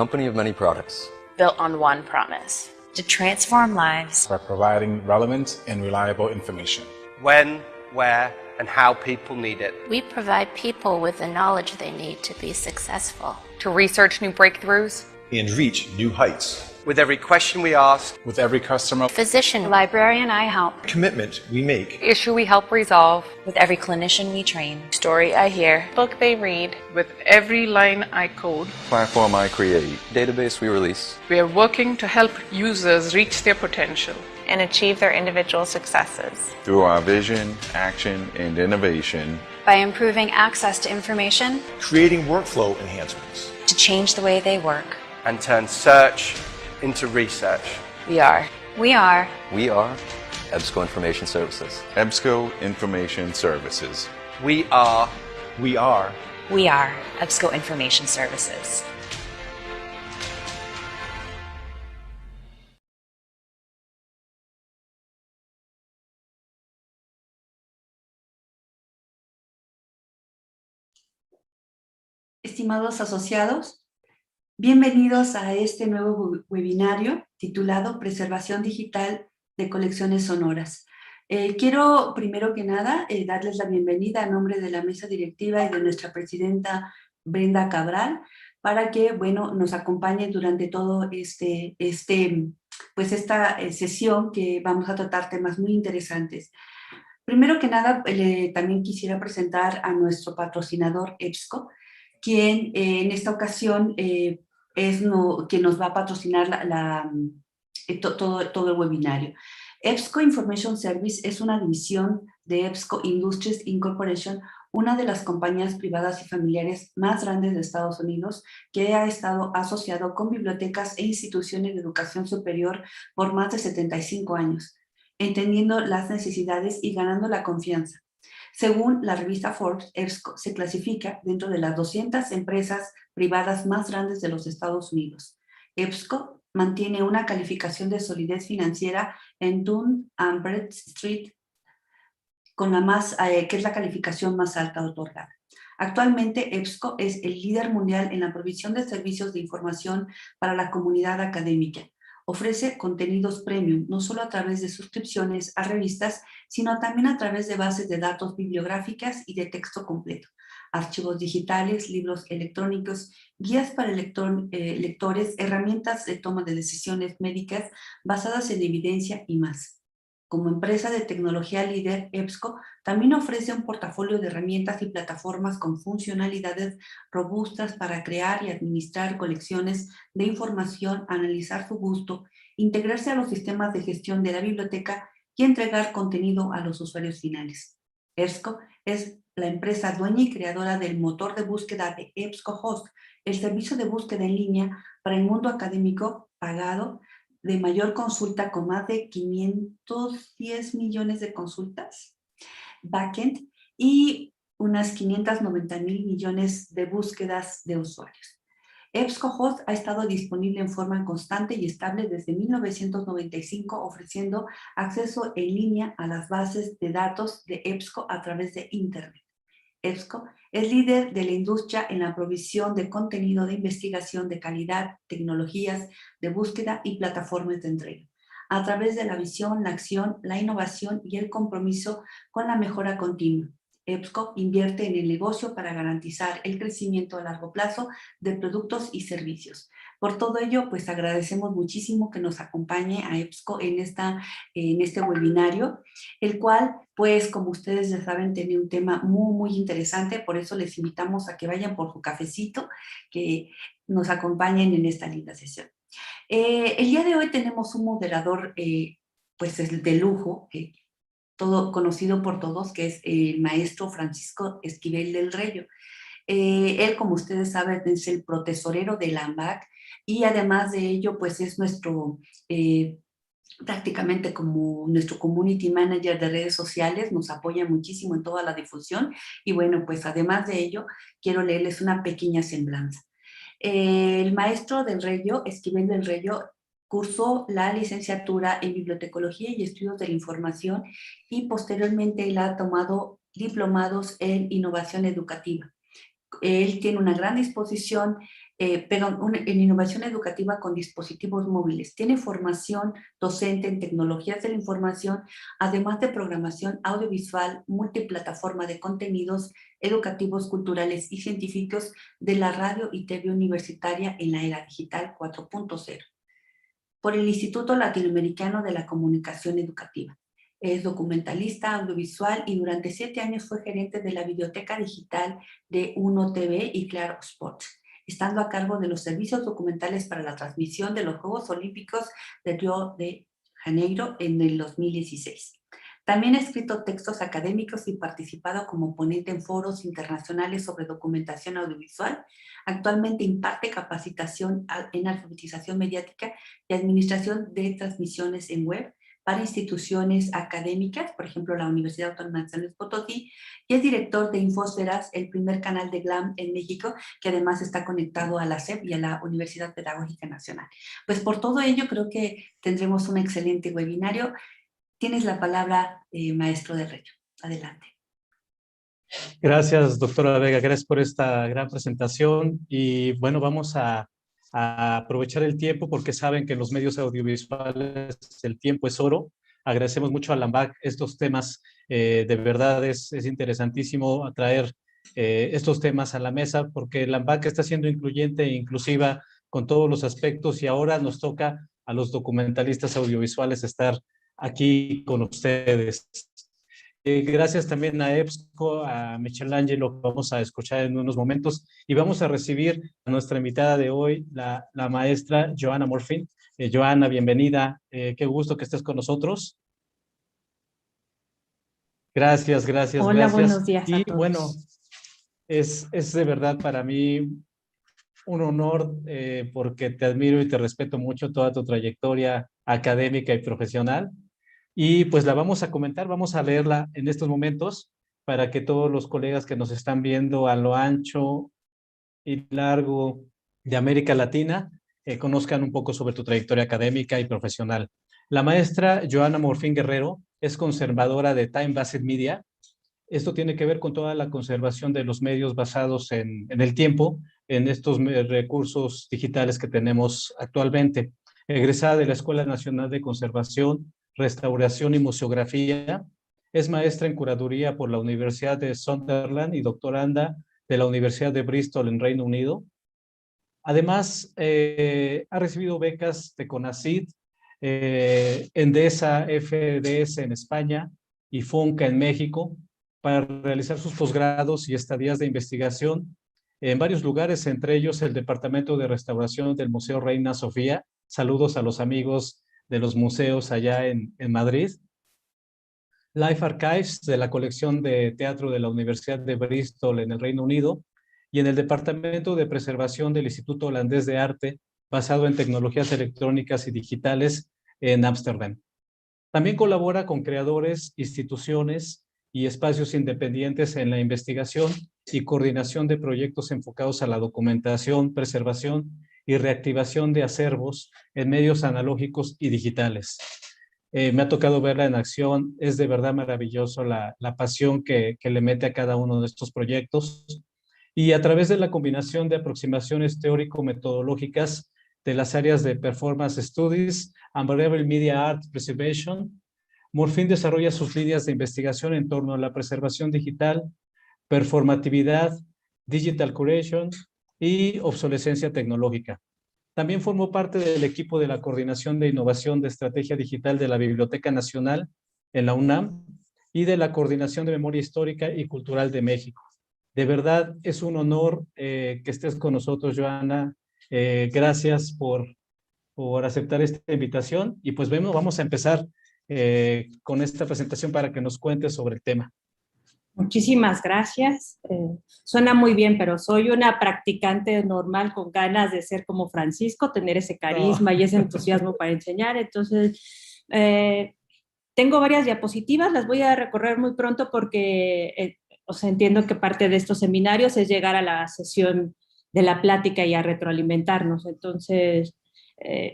company of many products. Built on one promise. To transform lives. By providing relevant and reliable information. When, where, and how people need it. We provide people with the knowledge they need to be successful. To research new breakthroughs. And reach new heights. With every question we ask. With every customer. Physician. Librarian I help. Commitment we make. Issue we help resolve. With every clinician we train. Story I hear. Book they read. With every line I code. Platform I create. Database we release. We are working to help users reach their potential. And achieve their individual successes. Through our vision, action, and innovation. By improving access to information. Creating workflow enhancements. To change the way they work. And turn search into research. We are EBSCO Information Services. EBSCO Information Services. We are EBSCO Information Services. Estimados asociados, bienvenidos a este nuevo webinario titulado Preservación Digital de Colecciones Sonoras. Quiero primero que nada darles la bienvenida a nombre de la mesa directiva y de nuestra presidenta Brenda Cabral para que, bueno, nos acompañe durante todo esta sesión que vamos a tratar temas muy interesantes. Primero que nada, también quisiera presentar a nuestro patrocinador EBSCO, quien en esta ocasión quien nos va a patrocinar todo el webinario. EBSCO Information Service es una división de EBSCO Industries Incorporation, una de las compañías privadas y familiares más grandes de Estados Unidos, que ha estado asociado con bibliotecas e instituciones de educación superior por más de 75 años, entendiendo las necesidades y ganando la confianza. Según la revista Forbes, EBSCO se clasifica dentro de las 200 empresas privadas más grandes de los Estados Unidos. EBSCO mantiene una calificación de solidez financiera en Dun & Bradstreet, que es la calificación más alta otorgada. Actualmente, EBSCO es el líder mundial en la provisión de servicios de información para la comunidad académica. Ofrece contenidos premium, no solo a través de suscripciones a revistas, sino también a través de bases de datos bibliográficas y de texto completo, archivos digitales, libros electrónicos, guías para lectores, herramientas de toma de decisiones médicas basadas en evidencia y más. Como empresa de tecnología líder, EBSCO también ofrece un portafolio de herramientas y plataformas con funcionalidades robustas para crear y administrar colecciones de información, analizar su gusto, integrarse a los sistemas de gestión de la biblioteca y entregar contenido a los usuarios finales. EBSCO es la empresa dueña y creadora del motor de búsqueda de EBSCOhost, el servicio de búsqueda en línea para el mundo académico pagado de mayor consulta con más de 510 millones de consultas, backend, y unas 590,000 millones de búsquedas de usuarios. EBSCOhost ha estado disponible en forma constante y estable desde 1995, ofreciendo acceso en línea a las bases de datos de EBSCO a través de Internet. EBSCO es líder de la industria en la provisión de contenido de investigación de calidad, tecnologías de búsqueda y plataformas de entrega, a través de la visión, la acción, la innovación y el compromiso con la mejora continua. EBSCO invierte en el negocio para garantizar el crecimiento a largo plazo de productos y servicios. Por todo ello, pues agradecemos muchísimo que nos acompañe a EBSCO en este webinario, el cual, pues como ustedes ya saben, tiene un tema muy, muy interesante. Por eso les invitamos a que vayan por su cafecito, que nos acompañen en esta linda sesión. El día de hoy tenemos un moderador pues de lujo, todo conocido por todos, que es el maestro Francisco Esquivel del Reyo. Él, como ustedes saben, es el protesorero de la AMBAC y además de ello, pues es nuestro, prácticamente como nuestro community manager de redes sociales, nos apoya muchísimo en toda la difusión y bueno, pues además de ello, quiero leerles una pequeña semblanza. El maestro del Reyo, Esquivel del Reyo, cursó la licenciatura en Bibliotecología y Estudios de la Información y posteriormente él ha tomado diplomados en Innovación Educativa. Él tiene una gran disposición en innovación educativa con dispositivos móviles. Tiene formación docente en tecnologías de la información, además de programación audiovisual, multiplataforma de contenidos educativos, culturales y científicos de la radio y TV universitaria en la era digital 4.0. Por el Instituto Latinoamericano de la Comunicación Educativa. Es documentalista audiovisual y durante 7 años fue gerente de la biblioteca digital de Uno TV y Claro Sports, estando a cargo de los servicios documentales para la transmisión de los Juegos Olímpicos de Río de Janeiro en el 2016. También ha escrito textos académicos y participado como ponente en foros internacionales sobre documentación audiovisual. Actualmente imparte capacitación en alfabetización mediática y administración de transmisiones en web para instituciones académicas, por ejemplo, la Universidad Autónoma de San Luis Potosí, y es director de Infosferas, el primer canal de GLAM en México, que además está conectado a la SEP y a la Universidad Pedagógica Nacional. Pues por todo ello, creo que tendremos un excelente webinario. Tienes la palabra, maestro del Reyo. Adelante. Gracias, doctora Vega. Gracias por esta gran presentación. Y bueno, vamos a aprovechar el tiempo porque saben que en los medios audiovisuales el tiempo es oro. Agradecemos mucho a LAMBAC estos temas. De verdad es interesantísimo atraer estos temas a la mesa porque LAMBAC está siendo incluyente e inclusiva con todos los aspectos y ahora nos toca a los documentalistas audiovisuales estar aquí con ustedes. Gracias también a EBSCO, a Michelangelo, que vamos a escuchar en unos momentos, y vamos a recibir a nuestra invitada de hoy, la maestra Joanna Morfin. Joanna, bienvenida, qué gusto que estés con nosotros. Gracias. Hola, buenos días a todos. Bueno, es de verdad para mí un honor porque te admiro y te respeto mucho toda tu trayectoria académica y profesional. Y pues la vamos a comentar, vamos a leerla en estos momentos para que todos los colegas que nos están viendo a lo ancho y largo de América Latina conozcan un poco sobre tu trayectoria académica y profesional. La maestra Joanna Morfin Guerrero es conservadora de Time Based Media. Esto tiene que ver con toda la conservación de los medios basados en el tiempo, en estos recursos digitales que tenemos actualmente. Egresada de la Escuela Nacional de Conservación, Restauración y Museografía, es maestra en curaduría por la Universidad de Sunderland y doctoranda de la Universidad de Bristol en Reino Unido. Además, ha recibido becas de CONACYT, Endesa, FDS en España y FUNCA en México para realizar sus posgrados y estadías de investigación en varios lugares, entre ellos el Departamento de Restauración del Museo Reina Sofía. Saludos a los amigos de los museos allá en Madrid. Life Archives de la colección de teatro de la Universidad de Bristol en el Reino Unido y en el Departamento de Preservación del Instituto Holandés de Arte basado en tecnologías electrónicas y digitales en Ámsterdam. También colabora con creadores, instituciones y espacios independientes en la investigación y coordinación de proyectos enfocados a la documentación, preservación y reactivación de acervos en medios analógicos y digitales. Me ha tocado verla en acción, es de verdad maravilloso la pasión que le mete a cada uno de estos proyectos y a través de la combinación de aproximaciones teórico-metodológicas de las áreas de Performance Studies and Variable Media Art Preservation, Morfin desarrolla sus líneas de investigación en torno a la preservación digital, performatividad, digital curation y obsolescencia tecnológica. También formó parte del equipo de la Coordinación de Innovación de Estrategia Digital de la Biblioteca Nacional en la UNAM y de la Coordinación de Memoria Histórica y Cultural de México. De verdad, es un honor que estés con nosotros, Joanna. Gracias por aceptar esta invitación. Y pues vamos a empezar con esta presentación para que nos cuentes sobre el tema. Muchísimas gracias. Suena muy bien, pero soy una practicante normal con ganas de ser como Francisco, tener ese carisma y ese entusiasmo para enseñar. Entonces, tengo varias diapositivas, las voy a recorrer muy pronto porque entiendo que parte de estos seminarios es llegar a la sesión de la plática y a retroalimentarnos. Entonces,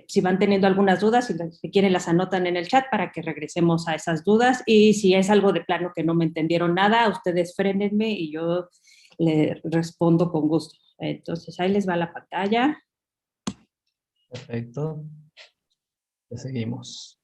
si van teniendo algunas dudas, si quieren las anotan en el chat para que regresemos a esas dudas, y si es algo de plano que no me entendieron nada, ustedes frénenme y yo le respondo con gusto. Entonces, ahí les va la pantalla. Perfecto. Le seguimos.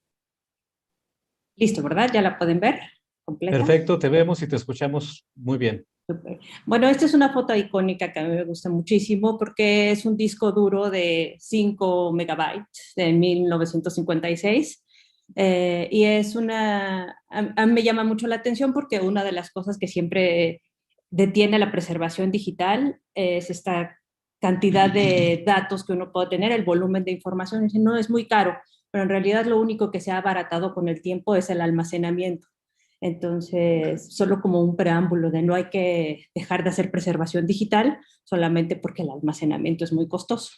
Listo, ¿verdad? ¿Ya la pueden ver completa? Perfecto, te vemos y te escuchamos muy bien. Super. Bueno, esta es una foto icónica que a mí me gusta muchísimo porque es un disco duro de 5 megabytes de 1956. Y es a mí me llama mucho la atención porque una de las cosas que siempre detiene la preservación digital es esta cantidad de datos que uno puede tener, el volumen de información. No es muy caro, pero en realidad lo único que se ha abaratado con el tiempo es el almacenamiento. Entonces, solo como un preámbulo de no hay que dejar de hacer preservación digital solamente porque el almacenamiento es muy costoso.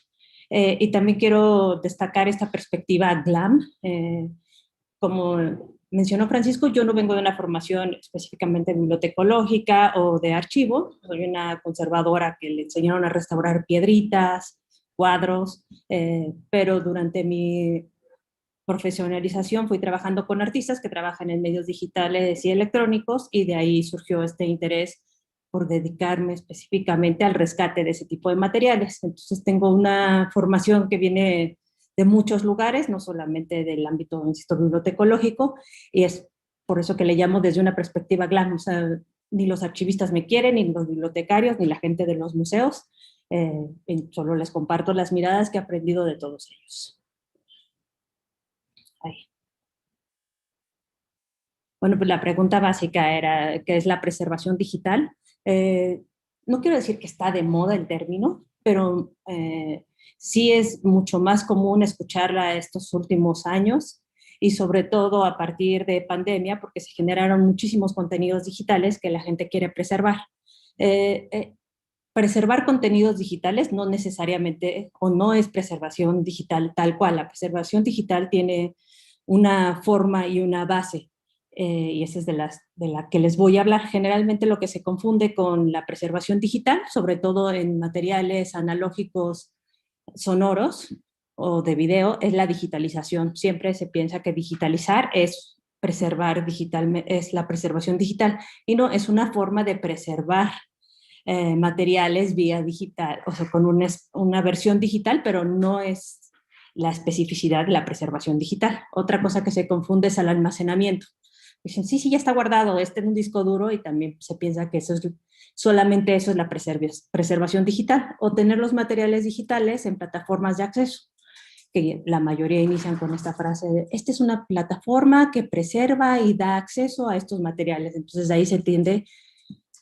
Y también quiero destacar esta perspectiva GLAM. Como mencionó Francisco, yo no vengo de una formación específicamente bibliotecológica o de archivo. Soy una conservadora que le enseñaron a restaurar piedritas, cuadros, pero durante mi profesionalización fui trabajando con artistas que trabajan en medios digitales y electrónicos y de ahí surgió este interés por dedicarme específicamente al rescate de ese tipo de materiales. Entonces tengo una formación que viene de muchos lugares, no solamente del ámbito, insisto, bibliotecológico, y es por eso que le llamo desde una perspectiva GLAM. O sea, ni los archivistas me quieren, ni los bibliotecarios, ni la gente de los museos. Solo les comparto las miradas que he aprendido de todos ellos. Ahí. Bueno, pues la pregunta básica era, ¿qué es la preservación digital? No quiero decir que está de moda el término, pero sí es mucho más común escucharla estos últimos años y sobre todo a partir de pandemia, porque se generaron muchísimos contenidos digitales que la gente quiere preservar. Preservar contenidos digitales no necesariamente o no es preservación digital tal cual. La preservación digital tiene una forma y una base, y esa es de la que les voy a hablar. Generalmente lo que se confunde con la preservación digital, sobre todo en materiales analógicos sonoros o de video, es la digitalización. Siempre se piensa que digitalizar es preservar digitalmente, es la preservación digital, y no, es una forma de preservar materiales vía digital, o sea, con una versión digital, pero no es la especificidad de la preservación digital. Otra cosa que se confunde es el almacenamiento. Dicen, sí, ya está guardado, en un disco duro, y también se piensa que solamente eso es la preservación digital, o tener los materiales digitales en plataformas de acceso, que la mayoría inician con esta frase de, esta es una plataforma que preserva y da acceso a estos materiales. Entonces de ahí se entiende,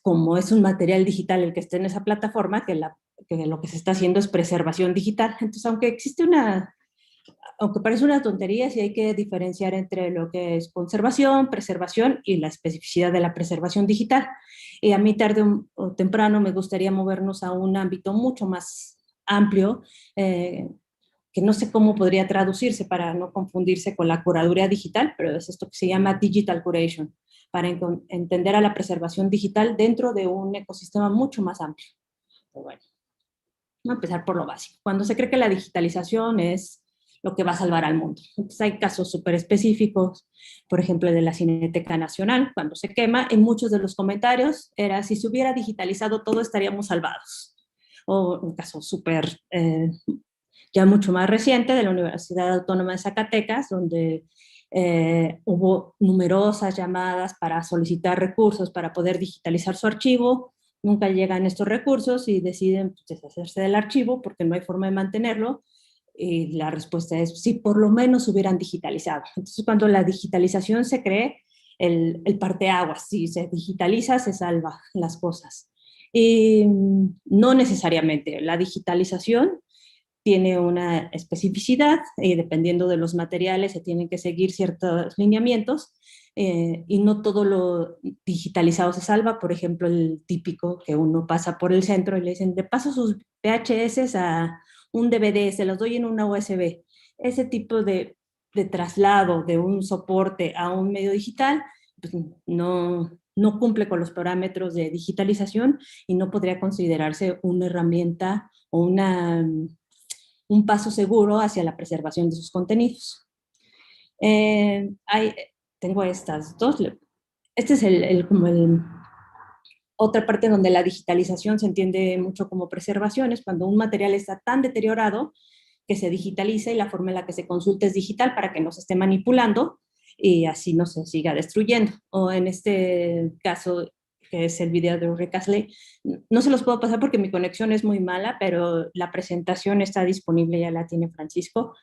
como es un material digital el que esté en esa plataforma, que lo que se está haciendo es preservación digital. Entonces, aunque parece una tontería, sí hay que diferenciar entre lo que es conservación, preservación y la especificidad de la preservación digital. Y a mí tarde o temprano me gustaría movernos a un ámbito mucho más amplio, que no sé cómo podría traducirse para no confundirse con la curaduría digital, pero es esto que se llama digital curation, para entender a la preservación digital dentro de un ecosistema mucho más amplio. Pero bueno, vamos a empezar por lo básico. Cuando se cree que la digitalización es lo que va a salvar al mundo. Entonces hay casos súper específicos, por ejemplo, de la Cineteca Nacional, cuando se quema, en muchos de los comentarios era, si se hubiera digitalizado todo estaríamos salvados. O un caso súper, ya mucho más reciente, de la Universidad Autónoma de Zacatecas, donde hubo numerosas llamadas para solicitar recursos para poder digitalizar su archivo. Nunca llegan estos recursos y deciden deshacerse del archivo porque no hay forma de mantenerlo. Y la respuesta es, sí, por lo menos hubieran digitalizado. Entonces, cuando la digitalización se cree, el parteaguas, si se digitaliza, se salva las cosas. Y no necesariamente. La digitalización tiene una especificidad y dependiendo de los materiales se tienen que seguir ciertos lineamientos, y no todo lo digitalizado se salva. Por ejemplo, el típico que uno pasa por el centro y le dicen, le paso sus VHS a un DVD, se los doy en una USB. Ese tipo de traslado de un soporte a un medio digital, pues no cumple con los parámetros de digitalización y no podría considerarse una herramienta o un paso seguro hacia la preservación de sus contenidos. Tengo estas dos. Este es Otra parte donde la digitalización se entiende mucho como preservación es cuando un material está tan deteriorado que se digitaliza y la forma en la que se consulta es digital para que no se esté manipulando y así no se siga destruyendo. O en este caso, que es el video de Ulrike Asley, no se los puedo pasar porque mi conexión es muy mala, pero la presentación está disponible, ya la tiene Francisco.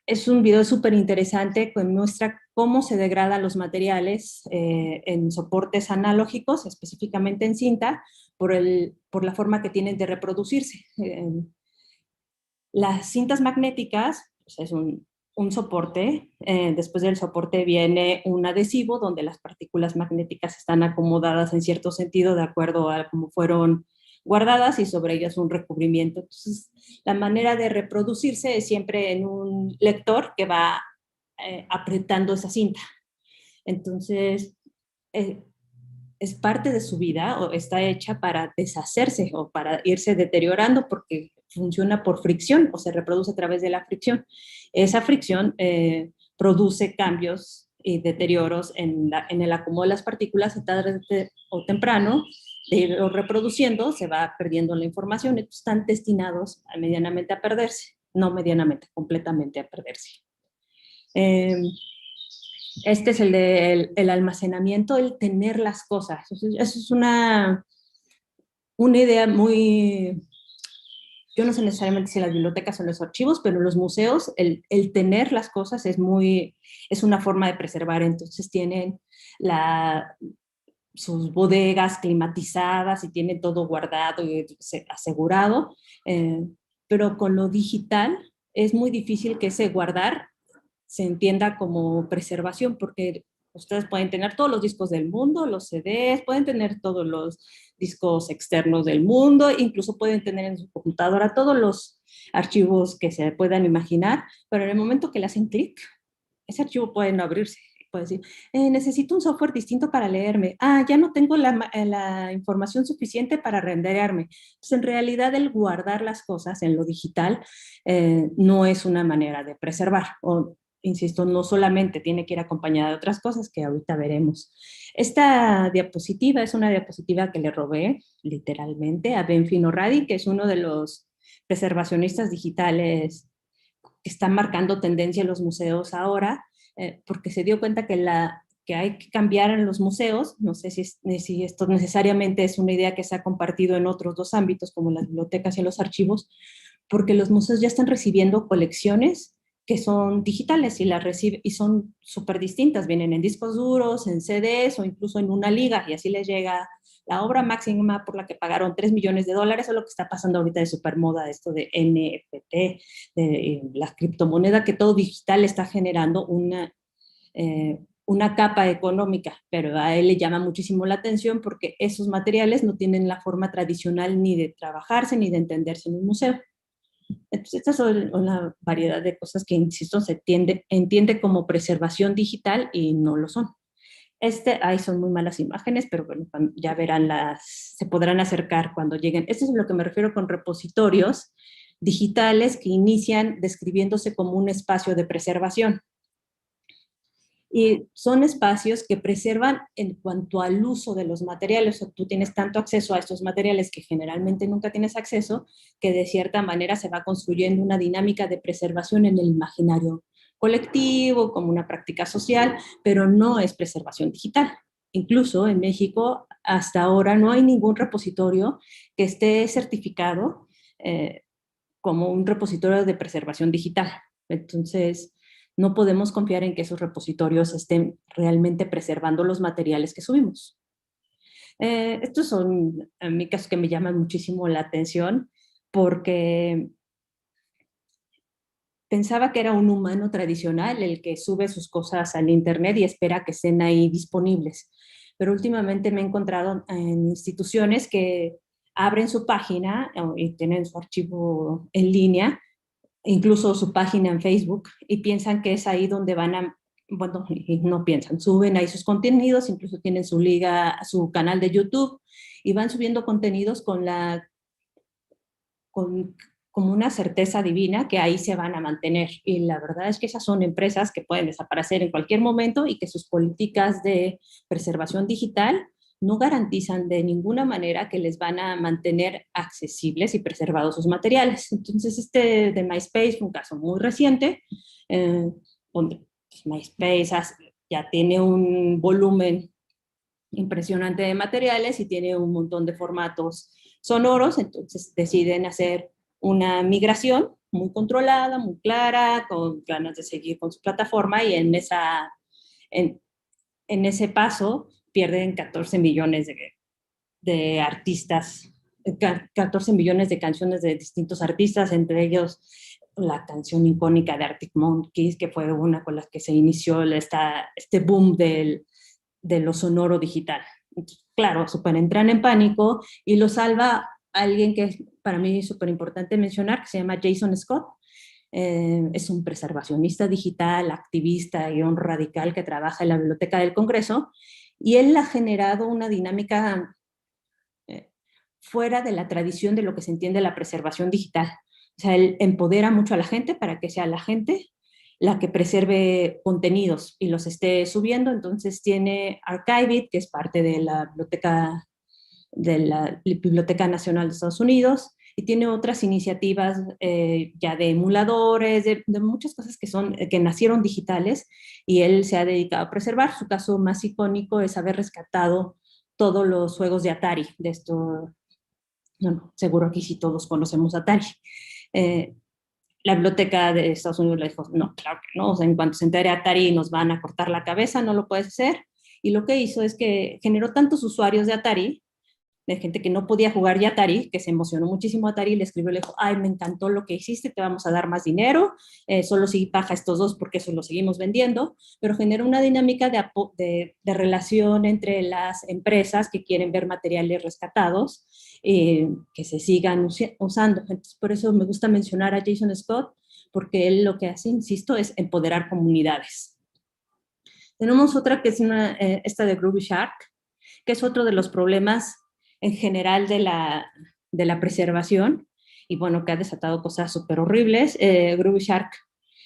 Es un video súper interesante que muestra cómo se degradan los materiales en soportes analógicos, específicamente en cinta, por la forma que tienen de reproducirse. Las cintas magnéticas, pues es un soporte, después del soporte viene un adhesivo donde las partículas magnéticas están acomodadas en cierto sentido de acuerdo a cómo fueron guardadas y sobre ellas un recubrimiento. Entonces, la manera de reproducirse es siempre en un lector que va apretando esa cinta. Entonces, es parte de su vida o está hecha para deshacerse o para irse deteriorando porque funciona por fricción o se reproduce a través de la fricción. Esa fricción produce cambios y deterioros en el acomodo de las partículas y tarde o temprano de irlo reproduciendo se va perdiendo la información. Entonces están destinados a medianamente a perderse, no medianamente, completamente a perderse. Este es el almacenamiento, el tener las cosas. Eso es una idea muy... Yo no sé necesariamente si las bibliotecas son los archivos, pero en los museos el tener las cosas es una forma de preservar. Entonces tienen sus bodegas climatizadas y tienen todo guardado y asegurado, pero con lo digital es muy difícil que ese guardar se entienda como preservación, porque ustedes pueden tener todos los discos del mundo, los CDs, pueden tener todos los discos externos del mundo, incluso pueden tener en su computadora todos los archivos que se puedan imaginar, pero en el momento que le hacen clic, ese archivo puede no abrirse. Puede decir, necesito un software distinto para leerme. Ya no tengo la información suficiente para renderarme. Entonces, en realidad, el guardar las cosas en lo digital no es una manera de preservar. O, insisto, no solamente tiene que ir acompañada de otras cosas que ahorita veremos. Esta diapositiva es una diapositiva que le robé, literalmente, a Ben Fino-Radi, que es uno de los preservacionistas digitales que están marcando tendencia en los museos ahora, porque se dio cuenta que hay que cambiar en los museos. No sé si esto necesariamente es una idea que se ha compartido en otros dos ámbitos, como las bibliotecas y los archivos, porque los museos ya están recibiendo colecciones que son digitales y son súper distintas. Vienen en discos duros, en CDs o incluso en una liga, y así les llega la obra máxima por la que pagaron $3 millones, es lo que está pasando ahorita de supermoda, esto de NFT, de la criptomoneda, que todo digital está generando una capa económica, pero a él le llama muchísimo la atención porque esos materiales no tienen la forma tradicional ni de trabajarse ni de entenderse en un museo. Entonces, estas son una variedad de cosas que, insisto, se entiende como preservación digital y no lo son. Ahí son muy malas imágenes, pero bueno, ya verán se podrán acercar cuando lleguen. Esto es a lo que me refiero con repositorios digitales que inician describiéndose como un espacio de preservación. Y son espacios que preservan en cuanto al uso de los materiales. O tú tienes tanto acceso a estos materiales que generalmente nunca tienes acceso, que de cierta manera se va construyendo una dinámica de preservación en el imaginario colectivo, como una práctica social, pero no es preservación digital. Incluso en México, hasta ahora, no hay ningún repositorio que esté certificado como un repositorio de preservación digital. Entonces, no podemos confiar en que esos repositorios estén realmente preservando los materiales que subimos. Estos son, en mi caso, que me llaman muchísimo la atención porque pensaba que era un humano tradicional el que sube sus cosas al internet y espera que estén ahí disponibles. Pero últimamente me he encontrado en instituciones que abren su página y tienen su archivo en línea, incluso su página en Facebook, y piensan que es ahí donde van a, bueno, y no piensan, suben ahí sus contenidos, incluso tienen su su canal de YouTube, y van subiendo contenidos como una certeza divina que ahí se van a mantener. Y la verdad es que esas son empresas que pueden desaparecer en cualquier momento y que sus políticas de preservación digital no garantizan de ninguna manera que les van a mantener accesibles y preservados sus materiales. Entonces, este de MySpace fue un caso muy reciente, donde pues, MySpace ya tiene un volumen impresionante de materiales y tiene un montón de formatos sonoros, entonces deciden hacer una migración muy controlada, muy clara, con ganas de seguir con su plataforma, y en ese paso pierden 14 millones de artistas, 14 millones de canciones de distintos artistas, entre ellos la canción icónica de Arctic Monkeys, que fue una con la que se inició este boom de lo sonoro digital. Entonces, claro, entran en pánico y lo salva alguien que es para mí súper importante mencionar, que se llama Jason Scott. Es un preservacionista digital, activista y un radical que trabaja en la Biblioteca del Congreso, y él ha generado una dinámica fuera de la tradición de lo que se entiende la preservación digital. O sea, él empodera mucho a la gente para que sea la gente la que preserve contenidos y los esté subiendo. Entonces tiene Archiveit, que es parte de la Biblioteca Nacional de Estados Unidos, y tiene otras iniciativas ya de emuladores, de muchas cosas que nacieron digitales, y él se ha dedicado a preservar. Su caso más icónico es haber rescatado todos los juegos de Atari, de esto, no, seguro aquí sí todos conocemos Atari. La Biblioteca de Estados Unidos le dijo, no, claro que no, o sea, en cuanto se entere Atari nos van a cortar la cabeza, no lo puedes hacer. Y lo que hizo es que generó tantos usuarios de Atari, de gente que no podía jugar ya Atari, que se emocionó muchísimo Atari, le escribió, le dijo, ay, me encantó lo que hiciste, te vamos a dar más dinero, solo sigue paja estos dos porque eso lo seguimos vendiendo, pero generó una dinámica de relación entre las empresas que quieren ver materiales rescatados, que se sigan usando. Entonces, por eso me gusta mencionar a Jason Scott, porque él lo que hace, insisto, es empoderar comunidades. Tenemos otra que es esta de Groovy Shark, que es otro de los problemas en general de la preservación, y bueno, que ha desatado cosas súper horribles. Groovy Shark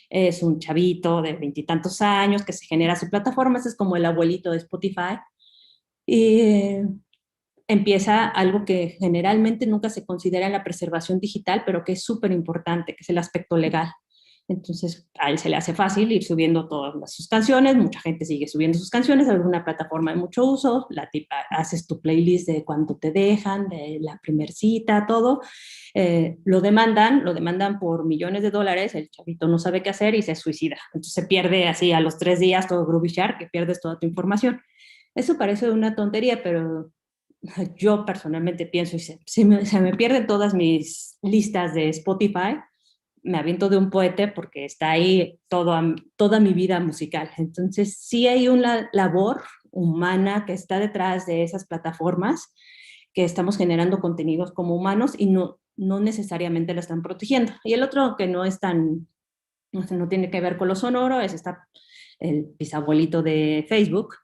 es un chavito de 20 y tantos años que se genera su plataforma, es como el abuelito de Spotify, y empieza algo que generalmente nunca se considera en la preservación digital, pero que es súper importante, que es el aspecto legal. Entonces, a él se le hace fácil ir subiendo todas sus canciones, mucha gente sigue subiendo sus canciones, alguna plataforma de mucho uso, haces tu playlist de cuánto te dejan, de la primer cita, todo. Lo demandan por millones de dólares, el chavito no sabe qué hacer y se suicida. Entonces se pierde así a los 3 días todo Groovy Shark, que pierdes toda tu información. Eso parece una tontería, pero yo personalmente pienso, y se me pierden todas mis listas de Spotify, me aviento de un poete porque está ahí toda mi vida musical. Entonces, sí hay una labor humana que está detrás de esas plataformas, que estamos generando contenidos como humanos y no necesariamente la están protegiendo. Y el otro que no tiene que ver con lo sonoro es el bisabuelito de Facebook,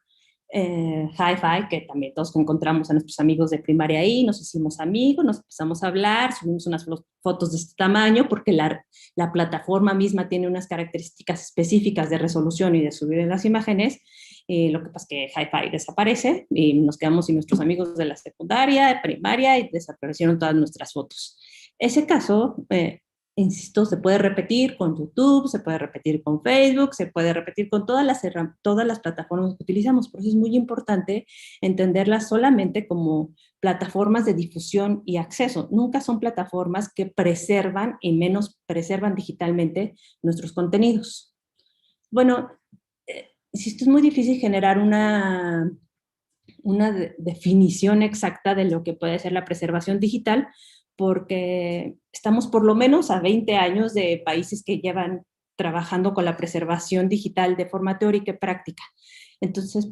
Hi-Fi, que también todos encontramos a nuestros amigos de primaria ahí, nos hicimos amigos, nos empezamos a hablar, subimos unas fotos de este tamaño, porque la plataforma misma tiene unas características específicas de resolución y de subir en las imágenes. Lo que pasa es que Hi-Fi desaparece y nos quedamos sin nuestros amigos de la secundaria, de primaria, y desaparecieron todas nuestras fotos. Ese caso, insisto, se puede repetir con YouTube, se puede repetir con Facebook, se puede repetir con todas las plataformas que utilizamos. Por eso es muy importante entenderlas solamente como plataformas de difusión y acceso. Nunca son plataformas que preservan y menos preservan digitalmente nuestros contenidos. Bueno, insisto, es muy difícil generar una definición exacta de lo que puede ser la preservación digital, porque estamos por lo menos a 20 años de países que llevan trabajando con la preservación digital de forma teórica y práctica. Entonces,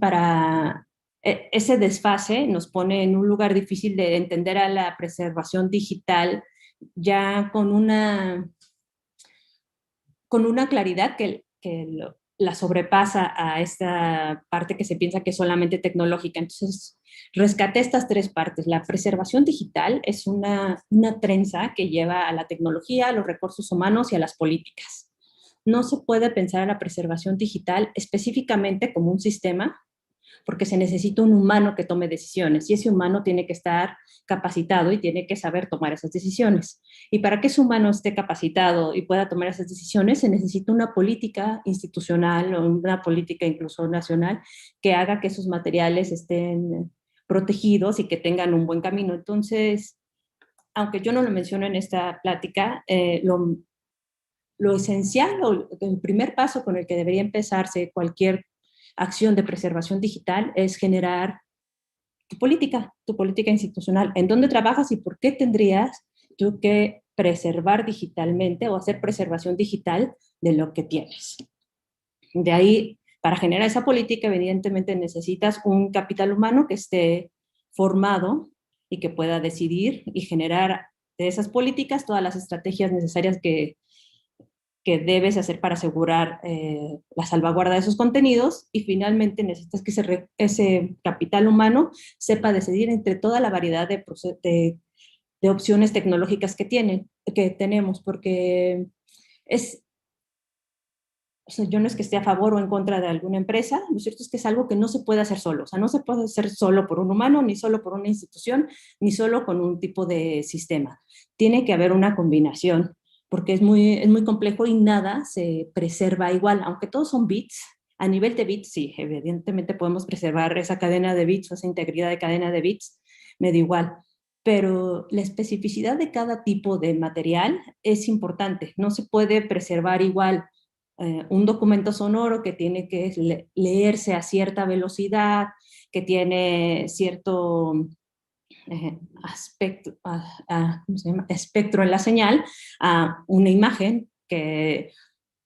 ese desfase nos pone en un lugar difícil de entender a la preservación digital ya con una claridad que la sobrepasa a esta parte que se piensa que es solamente tecnológica. Entonces, rescaté estas 3 partes. La preservación digital es una trenza que lleva a la tecnología, a los recursos humanos y a las políticas. No se puede pensar a la preservación digital específicamente como un sistema, porque se necesita un humano que tome decisiones y ese humano tiene que estar capacitado y tiene que saber tomar esas decisiones. Y para que ese humano esté capacitado y pueda tomar esas decisiones, se necesita una política institucional o una política incluso nacional que haga que esos materiales estén protegidos y que tengan un buen camino. Entonces, aunque yo no lo menciono en esta plática, lo esencial o el primer paso con el que debería empezarse cualquier acción de preservación digital es generar tu política institucional, en dónde trabajas y por qué tendrías tú que preservar digitalmente o hacer preservación digital de lo que tienes. De ahí, para generar esa política, evidentemente necesitas un capital humano que esté formado y que pueda decidir y generar de esas políticas todas las estrategias necesarias que debes hacer para asegurar la salvaguarda de esos contenidos, y finalmente necesitas que ese capital humano sepa decidir entre toda la variedad de opciones tecnológicas que tenemos, porque o sea, yo no es que esté a favor o en contra de alguna empresa, lo cierto es que es algo que no se puede hacer solo, o sea, no se puede hacer solo por un humano, ni solo por una institución, ni solo con un tipo de sistema. Tiene que haber una combinación, porque es muy complejo y nada se preserva igual, aunque todos son bits. A nivel de bits, sí, evidentemente podemos preservar esa cadena de bits o esa integridad de cadena de bits, me da igual, pero la especificidad de cada tipo de material es importante. No se puede preservar igual un documento sonoro que tiene que leerse a cierta velocidad, que tiene cierto espectro en la señal, a una imagen que,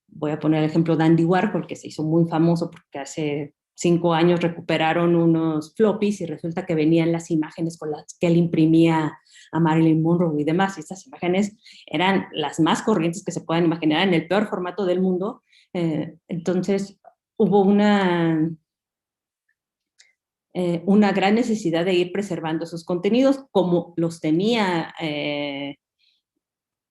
voy a poner el ejemplo de Andy Warhol, que se hizo muy famoso porque hace 5 años recuperaron unos floppies y resulta que venían las imágenes con las que él imprimía a Marilyn Monroe y demás, y estas imágenes eran las más corrientes que se puedan imaginar en el peor formato del mundo. Entonces hubo una gran necesidad de ir preservando esos contenidos como los tenía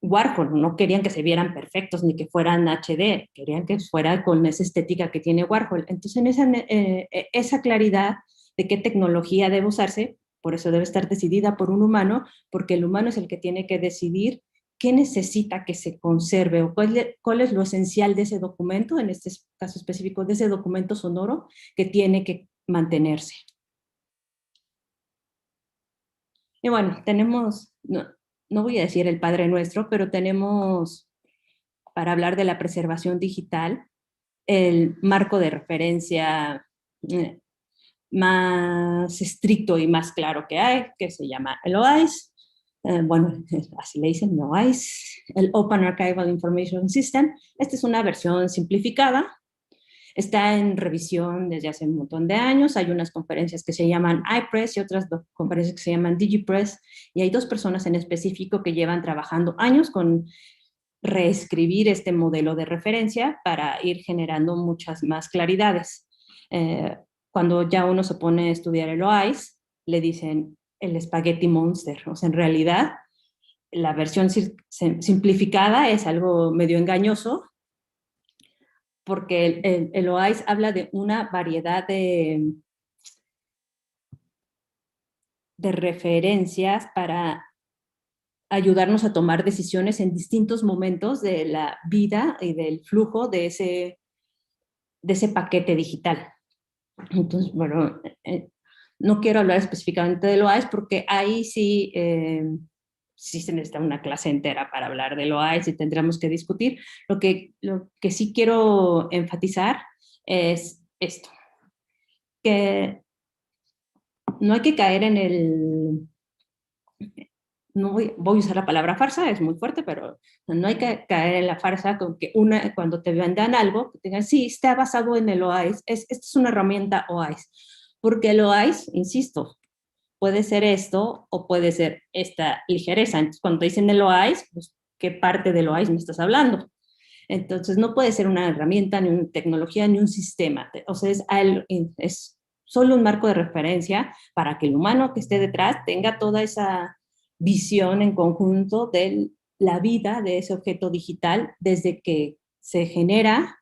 Warhol. No querían que se vieran perfectos ni que fueran HD, querían que fuera con esa estética que tiene Warhol. Entonces, en esa claridad de qué tecnología debe usarse, por eso debe estar decidida por un humano, porque el humano es el que tiene que decidir qué necesita que se conserve o cuál es lo esencial de ese documento, en este caso específico de ese documento sonoro que tiene que mantenerse. Y bueno, tenemos, no voy a decir el Padre Nuestro, pero tenemos, para hablar de la preservación digital, el marco de referencia más estricto y más claro que hay, que se llama el OAIS. Bueno, así le dicen, OAIS, el Open Archival Information System. Esta es una versión simplificada. Está en revisión desde hace un montón de años. Hay unas conferencias que se llaman iPress y otras conferencias que se llaman DigiPress. Y hay 2 personas en específico que llevan trabajando años con reescribir este modelo de referencia para ir generando muchas más claridades. Cuando ya uno se pone a estudiar el OAIS, le dicen el Spaghetti Monster. O sea, en realidad, la versión simplificada es algo medio engañoso, porque el OAIS habla de una variedad de referencias para ayudarnos a tomar decisiones en distintos momentos de la vida y del flujo de ese paquete digital. Entonces, bueno, no quiero hablar específicamente del OAIS porque ahí sí se necesita una clase entera para hablar del OAIS y tendríamos que discutir. Lo que sí quiero enfatizar es esto, que no hay que caer en el... No voy a usar la palabra farsa, es muy fuerte, pero no hay que caer en la farsa con que cuando te vendan algo, que te digan, sí, está basado en el OAIS, esta es una herramienta OAIS, porque el OAIS, insisto, puede ser esto o puede ser esta ligereza. Entonces, cuando te dicen el OAIS, pues, ¿qué parte del OAIS me estás hablando? Entonces, no puede ser una herramienta, ni una tecnología, ni un sistema. O sea, es solo un marco de referencia para que el humano que esté detrás tenga toda esa visión en conjunto de la vida de ese objeto digital desde que se genera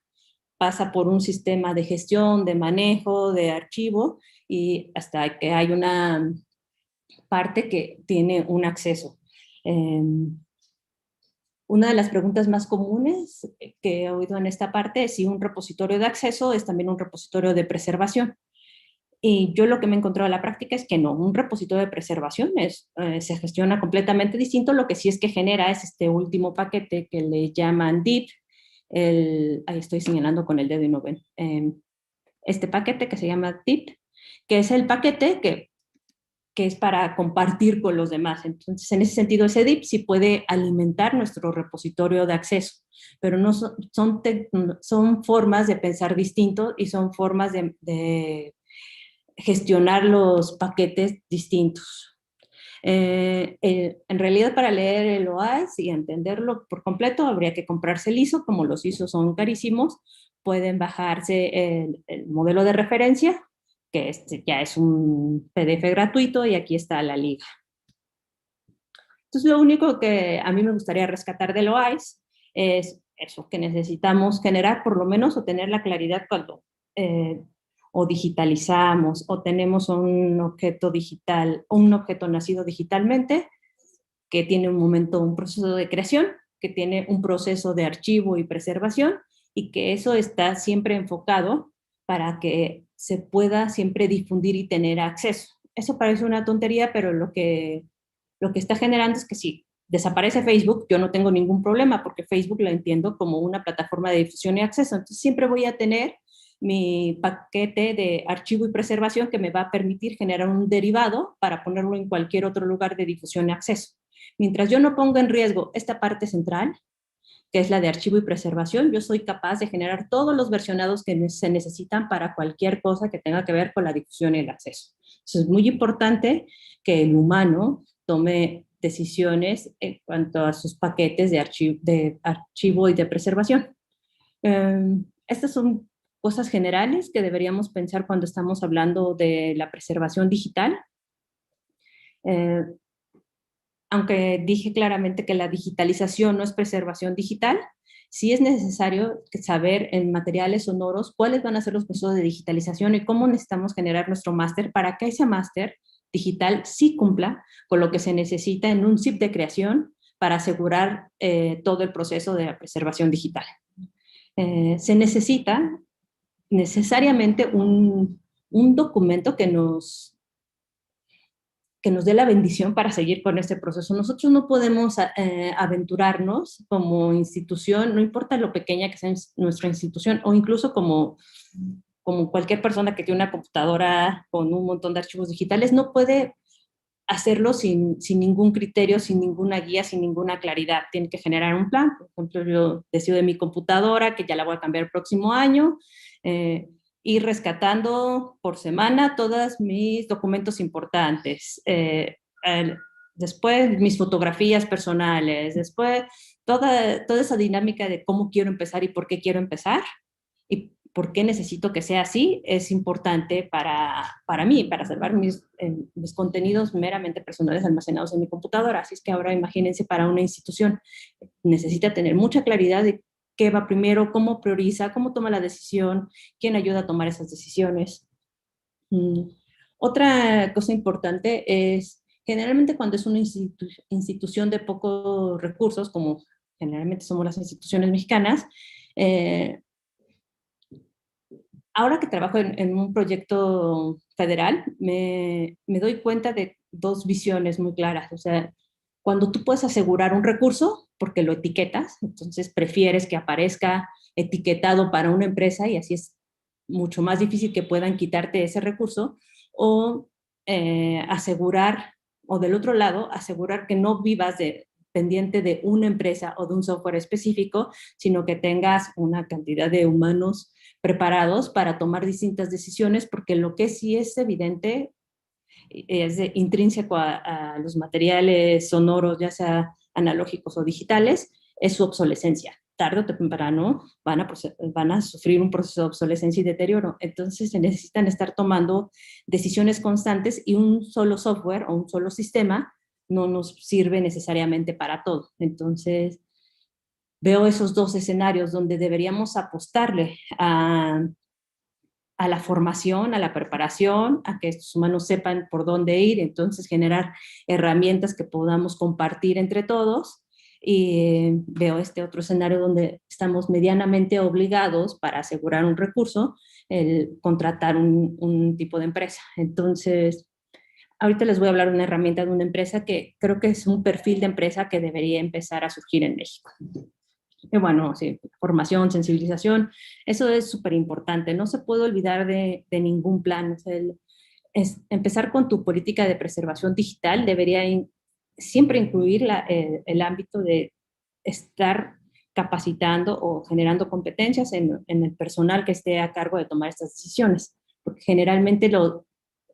pasa por un sistema de gestión, de manejo, de archivo, y hasta que hay una parte que tiene un acceso. Una de las preguntas más comunes que he oído en esta parte es si un repositorio de acceso es también un repositorio de preservación. Y yo lo que me he encontrado en la práctica es que no, un repositorio de preservación se gestiona completamente distinto. Lo que sí es que genera es este último paquete que le llaman DIP. Ahí estoy señalando con el dedo y no ven. Este paquete que se llama DIP, que es el paquete que es para compartir con los demás. Entonces, en ese sentido, ese DIP sí puede alimentar nuestro repositorio de acceso, pero no son formas de pensar distinto y son formas de gestionar los paquetes distintos. En realidad, para leer el OAS y entenderlo por completo, habría que comprarse el ISO, como los ISO son carísimos. Pueden bajarse el modelo de referencia, que ya es un PDF gratuito, y aquí está la liga. Entonces, lo único que a mí me gustaría rescatar del OAS es eso, que necesitamos generar por lo menos o tener la claridad cuando o digitalizamos o tenemos un objeto digital, un objeto nacido digitalmente, que tiene un proceso de creación, que tiene un proceso de archivo y preservación, y que eso está siempre enfocado para que se pueda siempre difundir y tener acceso. Eso parece una tontería, pero lo que está generando es que si desaparece Facebook, yo no tengo ningún problema, porque Facebook la entiendo como una plataforma de difusión y acceso. Entonces siempre voy a tener mi paquete de archivo y preservación que me va a permitir generar un derivado para ponerlo en cualquier otro lugar de difusión y acceso. Mientras yo no ponga en riesgo esta parte central, que es la de archivo y preservación, yo soy capaz de generar todos los versionados que se necesitan para cualquier cosa que tenga que ver con la difusión y el acceso. Entonces, es muy importante que el humano tome decisiones en cuanto a sus paquetes de archivo y de preservación. Estas son cosas generales que deberíamos pensar cuando estamos hablando de la preservación digital. Aunque dije claramente que la digitalización no es preservación digital, sí es necesario saber en materiales sonoros cuáles van a ser los procesos de digitalización y cómo necesitamos generar nuestro máster para que ese máster digital sí cumpla con lo que se necesita en un zip de creación para asegurar todo el proceso de la preservación digital. Se necesita necesariamente un documento que nos dé la bendición para seguir con este proceso. Nosotros no podemos aventurarnos como institución, no importa lo pequeña que sea nuestra institución, o incluso como cualquier persona que tiene una computadora con un montón de archivos digitales, no puede hacerlo sin ningún criterio, sin ninguna guía, sin ninguna claridad. Tiene que generar un plan. Por ejemplo, yo decido de mi computadora, que ya la voy a cambiar el próximo año, ir rescatando por semana todos mis documentos importantes, después mis fotografías personales, después toda esa dinámica de cómo quiero empezar y por qué quiero empezar y por qué necesito que sea así, es importante para mí, para salvar mis contenidos meramente personales almacenados en mi computadora. Así es que ahora imagínense, para una institución necesita tener mucha claridad de qué va primero, cómo prioriza, cómo toma la decisión, quién ayuda a tomar esas decisiones. Otra cosa importante es, generalmente cuando es una institución de pocos recursos, como generalmente somos las instituciones mexicanas, ahora que trabajo en un proyecto federal, me doy cuenta de dos visiones muy claras. O sea, cuando tú puedes asegurar un recurso, porque lo etiquetas, entonces prefieres que aparezca etiquetado para una empresa y así es mucho más difícil que puedan quitarte ese recurso, o asegurar, o del otro lado, asegurar que no vivas pendiente de una empresa o de un software específico, sino que tengas una cantidad de humanos preparados para tomar distintas decisiones, porque lo que sí es evidente es intrínseco a los materiales sonoros, ya sea analógicos o digitales, es su obsolescencia. Tarde o temprano van a sufrir un proceso de obsolescencia y deterioro. Entonces se necesitan estar tomando decisiones constantes y un solo software o un solo sistema no nos sirve necesariamente para todo. Entonces, veo esos dos escenarios donde deberíamos apostarle a la formación, a la preparación, a que estos humanos sepan por dónde ir, entonces generar herramientas que podamos compartir entre todos. Y veo este otro escenario donde estamos medianamente obligados para asegurar un recurso, el contratar un tipo de empresa. Entonces, ahorita les voy a hablar de una herramienta de una empresa que creo que es un perfil de empresa que debería empezar a surgir en México. Y bueno, sí, formación, sensibilización, eso es súper importante. No se puede olvidar de ningún plan. O sea, empezar con tu política de preservación digital debería siempre incluir el ámbito de estar capacitando o generando competencias en el personal que esté a cargo de tomar estas decisiones, porque generalmente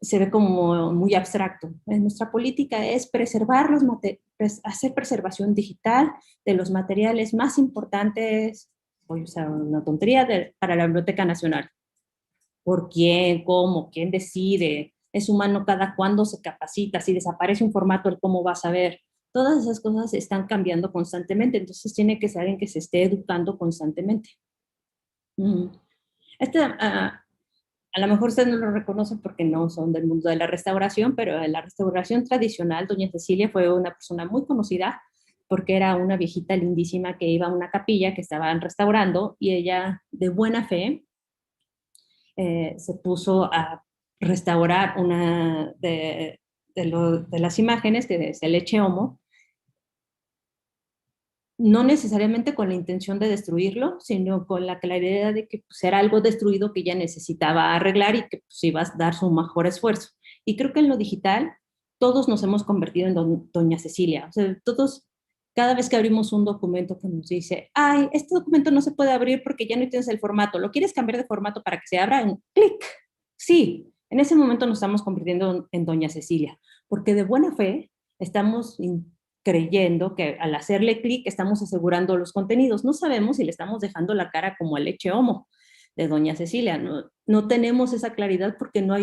se ve como muy abstracto. Nuestra política es preservar hacer preservación digital de los materiales más importantes, voy a usar una tontería, para la Biblioteca Nacional. ¿Por quién? ¿Cómo? ¿Quién decide? ¿Es humano cada cuándo se capacita? Si desaparece un formato, ¿el cómo va a saber? Todas esas cosas están cambiando constantemente, entonces tiene que ser alguien que se esté educando constantemente. A lo mejor ustedes no lo reconocen porque no son del mundo de la restauración, pero en la restauración tradicional, doña Cecilia fue una persona muy conocida porque era una viejita lindísima que iba a una capilla que estaban restaurando y ella, de buena fe, se puso a restaurar una de las imágenes, que es el Ecce Homo, no necesariamente con la intención de destruirlo, sino con la claridad de que pues, era algo destruido que ella necesitaba arreglar y que pues, iba a dar su mejor esfuerzo. Y creo que en lo digital todos nos hemos convertido en doña Cecilia. O sea, todos, cada vez que abrimos un documento que nos dice, ay, este documento no se puede abrir porque ya no tienes el formato, ¿lo quieres cambiar de formato para que se abra? En clic. Sí, en ese momento nos estamos convirtiendo en doña Cecilia, porque de buena fe estamos creyendo que al hacerle clic estamos asegurando los contenidos. No sabemos si le estamos dejando la cara como el Ecce Homo de doña Cecilia. No tenemos esa claridad porque no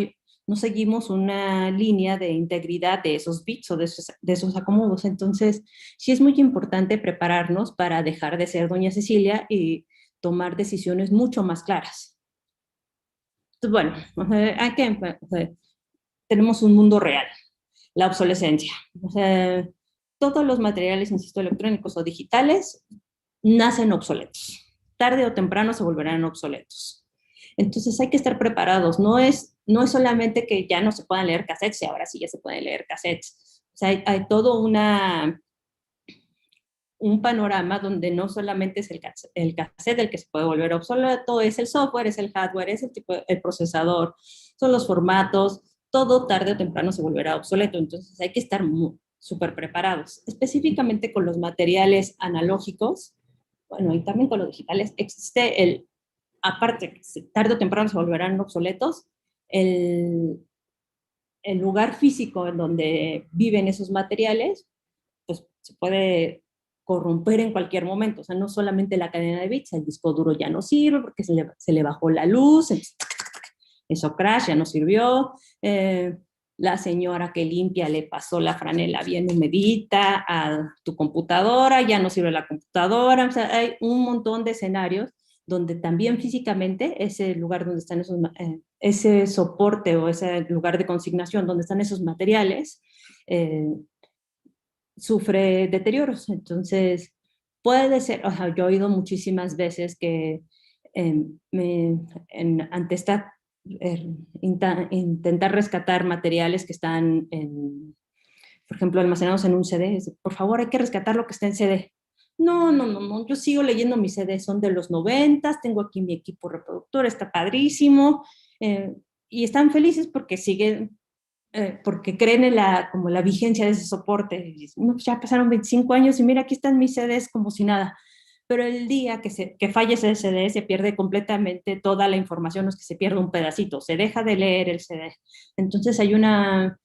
seguimos una línea de integridad de esos bits o de esos acomodos. Entonces, sí es muy importante prepararnos para dejar de ser doña Cecilia y tomar decisiones mucho más claras. Entonces, bueno, tenemos un mundo real, la obsolescencia. O sea, todos los materiales, insisto, electrónicos o digitales, nacen obsoletos. Tarde o temprano se volverán obsoletos. Entonces hay que estar preparados. No es solamente que ya no se puedan leer cassettes, y ahora sí ya se pueden leer cassettes. O sea, hay todo un panorama donde no solamente es el cassette el que se puede volver obsoleto, es el software, es el hardware, es el procesador, son los formatos, todo tarde o temprano se volverá obsoleto. Entonces hay que estar súper preparados. Específicamente con los materiales analógicos, bueno, y también con los digitales, existe aparte que tarde o temprano se volverán obsoletos, el lugar físico en donde viven esos materiales, pues se puede corromper en cualquier momento. O sea, no solamente la cadena de bits, el disco duro ya no sirve porque se le bajó la luz, eso crash, ya no sirvió, la señora que limpia le pasó la franela bien humedita a tu computadora, ya no sirve la computadora. O sea, hay un montón de escenarios donde también físicamente ese lugar donde están ese soporte o ese lugar de consignación donde están esos materiales sufre deterioros. Entonces, puede ser, o sea, yo he oído muchísimas veces que ante esta intentar rescatar materiales que están, por ejemplo, almacenados en un CD, por favor, hay que rescatar lo que está en CD. No, yo sigo leyendo mis CDs, son de los 90, tengo aquí mi equipo reproductor, está padrísimo, y están felices porque siguen, porque creen en como la vigencia de ese soporte. No, pues ya pasaron 25 años y mira, aquí están mis CDs como si nada. Pero el día que falle ese CD se pierde completamente toda la información, no es que se pierda un pedacito, se deja de leer el CD. Entonces hay una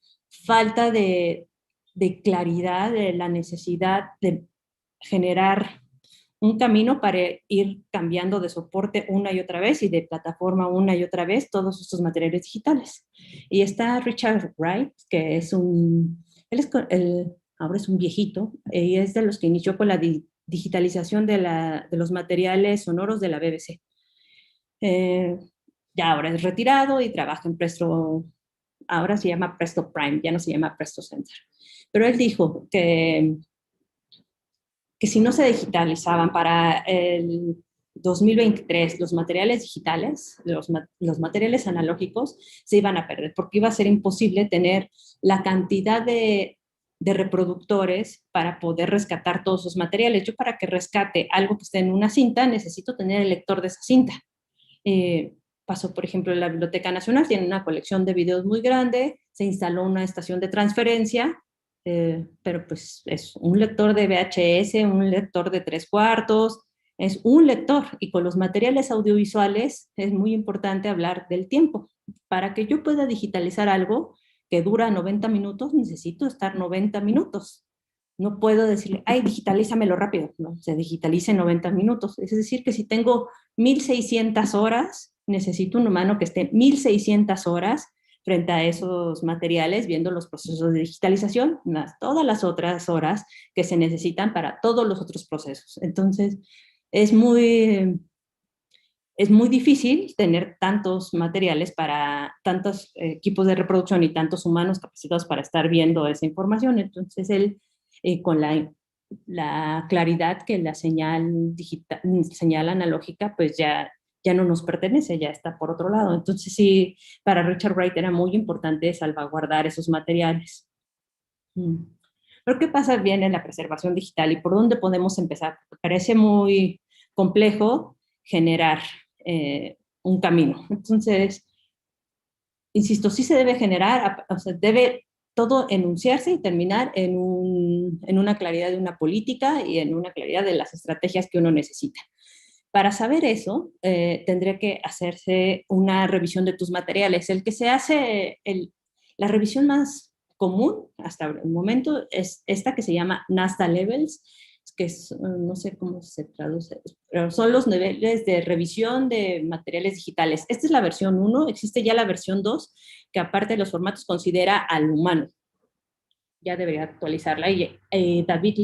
falta de claridad, de la necesidad de generar un camino para ir cambiando de soporte una y otra vez y de plataforma una y otra vez todos estos materiales digitales. Y está Richard Wright, que es ahora es un viejito, y es de los que inició con la digitalización de los materiales sonoros de la BBC. Ya ahora es retirado y trabaja en Presto, ahora se llama Presto Prime, ya no se llama Presto Center. Pero él dijo que si no se digitalizaban para el 2023 los materiales digitales, los materiales analógicos, se iban a perder, porque iba a ser imposible tener la cantidad de reproductores para poder rescatar todos esos materiales. Yo, para que rescate algo que esté en una cinta, necesito tener el lector de esa cinta. Pasó, por ejemplo, en la Biblioteca Nacional, tiene una colección de videos muy grande, se instaló una estación de transferencia, pero pues es un lector de VHS, un lector de 3/4, es un lector, y con los materiales audiovisuales es muy importante hablar del tiempo. Para que yo pueda digitalizar algo que dura 90 minutos, necesito estar 90 minutos. No puedo decirle, ay, digitalízamelo rápido. No, se digitaliza en 90 minutos. Es decir, que si tengo 1600 horas, necesito un humano que esté 1600 horas frente a esos materiales, viendo los procesos de digitalización, más todas las otras horas que se necesitan para todos los otros procesos. Entonces, es muy difícil tener tantos materiales para tantos equipos de reproducción y tantos humanos capacitados para estar viendo esa información. Entonces, él, con la claridad que la señal analógica, pues ya no nos pertenece, ya está por otro lado. Entonces, sí, para Richard Wright era muy importante salvaguardar esos materiales. Pero ¿qué pasa bien en la preservación digital y por dónde podemos empezar? Parece muy complejo generar un camino. Entonces, insisto, sí se debe generar, o sea, debe todo enunciarse y terminar en una claridad de una política y en una claridad de las estrategias que uno necesita. Para saber eso, tendría que hacerse una revisión de tus materiales. El que se hace, la revisión más común hasta el momento es esta que se llama NASDA Levels, que no sé cómo se traduce, pero son los niveles de revisión de materiales digitales. Esta es la versión 1, existe ya la versión 2, que aparte de los formatos considera al humano. Ya debería actualizarla. Y David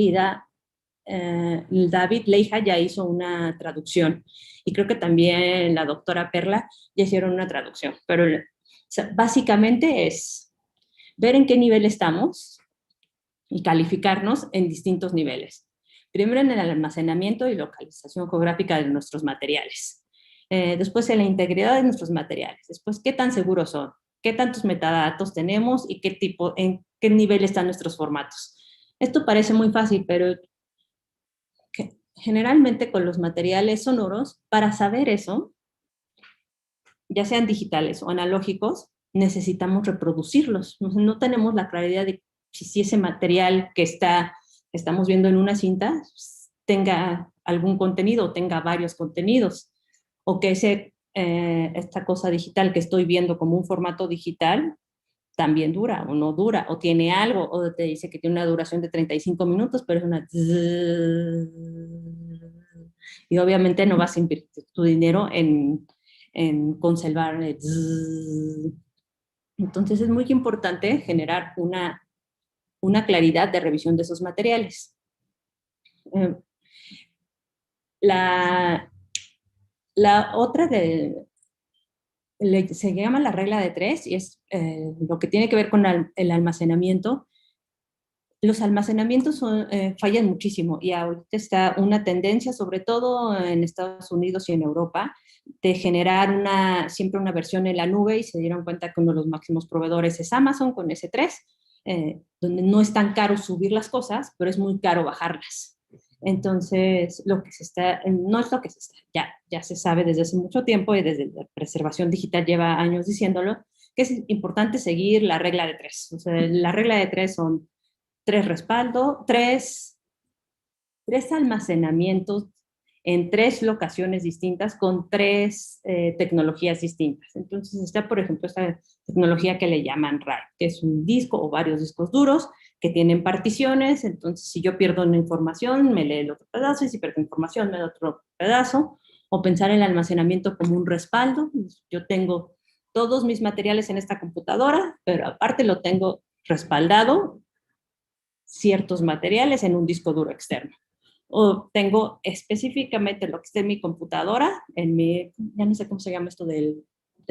Leija ya hizo una traducción, y creo que también la doctora Perla ya hicieron una traducción, pero básicamente es ver en qué nivel estamos y calificarnos en distintos niveles. Primero en el almacenamiento y localización geográfica de nuestros materiales. Después en la integridad de nuestros materiales. Después, qué tan seguros son, qué tantos metadatos tenemos y en qué nivel están nuestros formatos. Esto parece muy fácil, pero generalmente con los materiales sonoros, para saber eso, ya sean digitales o analógicos, necesitamos reproducirlos. No tenemos la claridad de si ese material que estamos viendo en una cinta tenga algún contenido o tenga varios contenidos, o que esta cosa digital que estoy viendo como un formato digital también dura o no dura, o tiene algo, o te dice que tiene una duración de 35 minutos, pero es una... Y obviamente no vas a invertir tu dinero en conservar... Entonces es muy importante generar una claridad de revisión de esos materiales. La otra se llama la regla de 3 y es lo que tiene que ver con el almacenamiento. Los almacenamientos fallan muchísimo y ahorita está una tendencia, sobre todo en Estados Unidos y en Europa, de generar siempre una versión en la nube, y se dieron cuenta que uno de los máximos proveedores es Amazon con S3, donde no es tan caro subir las cosas, pero es muy caro bajarlas. Entonces, no es lo que se está, ya se sabe desde hace mucho tiempo, y desde la preservación digital lleva años diciéndolo, que es importante seguir la regla de 3. O sea, la regla de 3 son 3 respaldo, 3 almacenamientos en 3 locaciones distintas con 3 tecnologías distintas. Entonces está, por ejemplo, esta tecnología que le llaman RAID, que es un disco o varios discos duros que tienen particiones. Entonces, si yo pierdo una información, me lee el otro pedazo, y si pierdo información, me da otro pedazo. O pensar en el almacenamiento como un respaldo. Yo tengo todos mis materiales en esta computadora, pero aparte lo tengo respaldado, ciertos materiales en un disco duro externo. O tengo específicamente lo que está en mi computadora, ya no sé cómo se llama esto del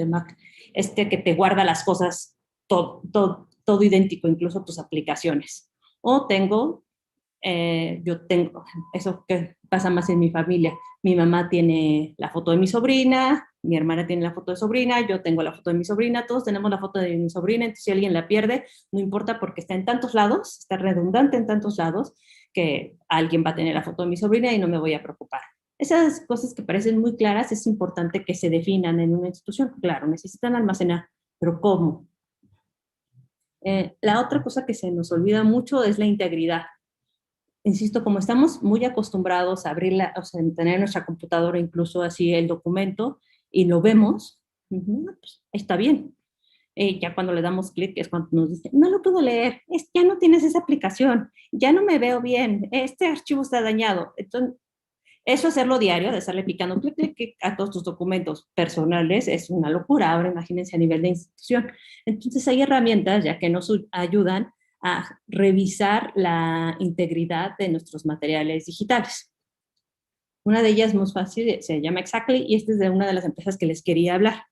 Mac, que te guarda las cosas todo idéntico, incluso tus aplicaciones. O yo tengo, eso que pasa más en mi familia. Mi mamá tiene la foto de mi sobrina, mi hermana tiene la foto de sobrina, yo tengo la foto de mi sobrina, todos tenemos la foto de mi sobrina, entonces si alguien la pierde, no importa porque está en tantos lados, está redundante en tantos lados, que alguien va a tener la foto de mi sobrina y no me voy a preocupar. Esas cosas que parecen muy claras es importante que se definan en una institución. Claro, necesitan almacenar, pero ¿cómo? La otra cosa que se nos olvida mucho es la integridad. Insisto, como estamos muy acostumbrados a abrirla, o sea, tener nuestra computadora incluso así el documento y lo vemos, pues, está bien. Ya cuando le damos clic es cuando nos dice, no lo puedo leer, ya no tienes esa aplicación, ya no me veo bien, este archivo está dañado. Entonces, eso hacerlo diario, de estarle picando clic, clic, clic a todos tus documentos personales, es una locura. Ahora imagínense a nivel de institución. Entonces hay herramientas ya que nos ayudan a revisar la integridad de nuestros materiales digitales. Una de ellas muy fácil, se llama Exactly, y esta es de una de las empresas que les quería hablar.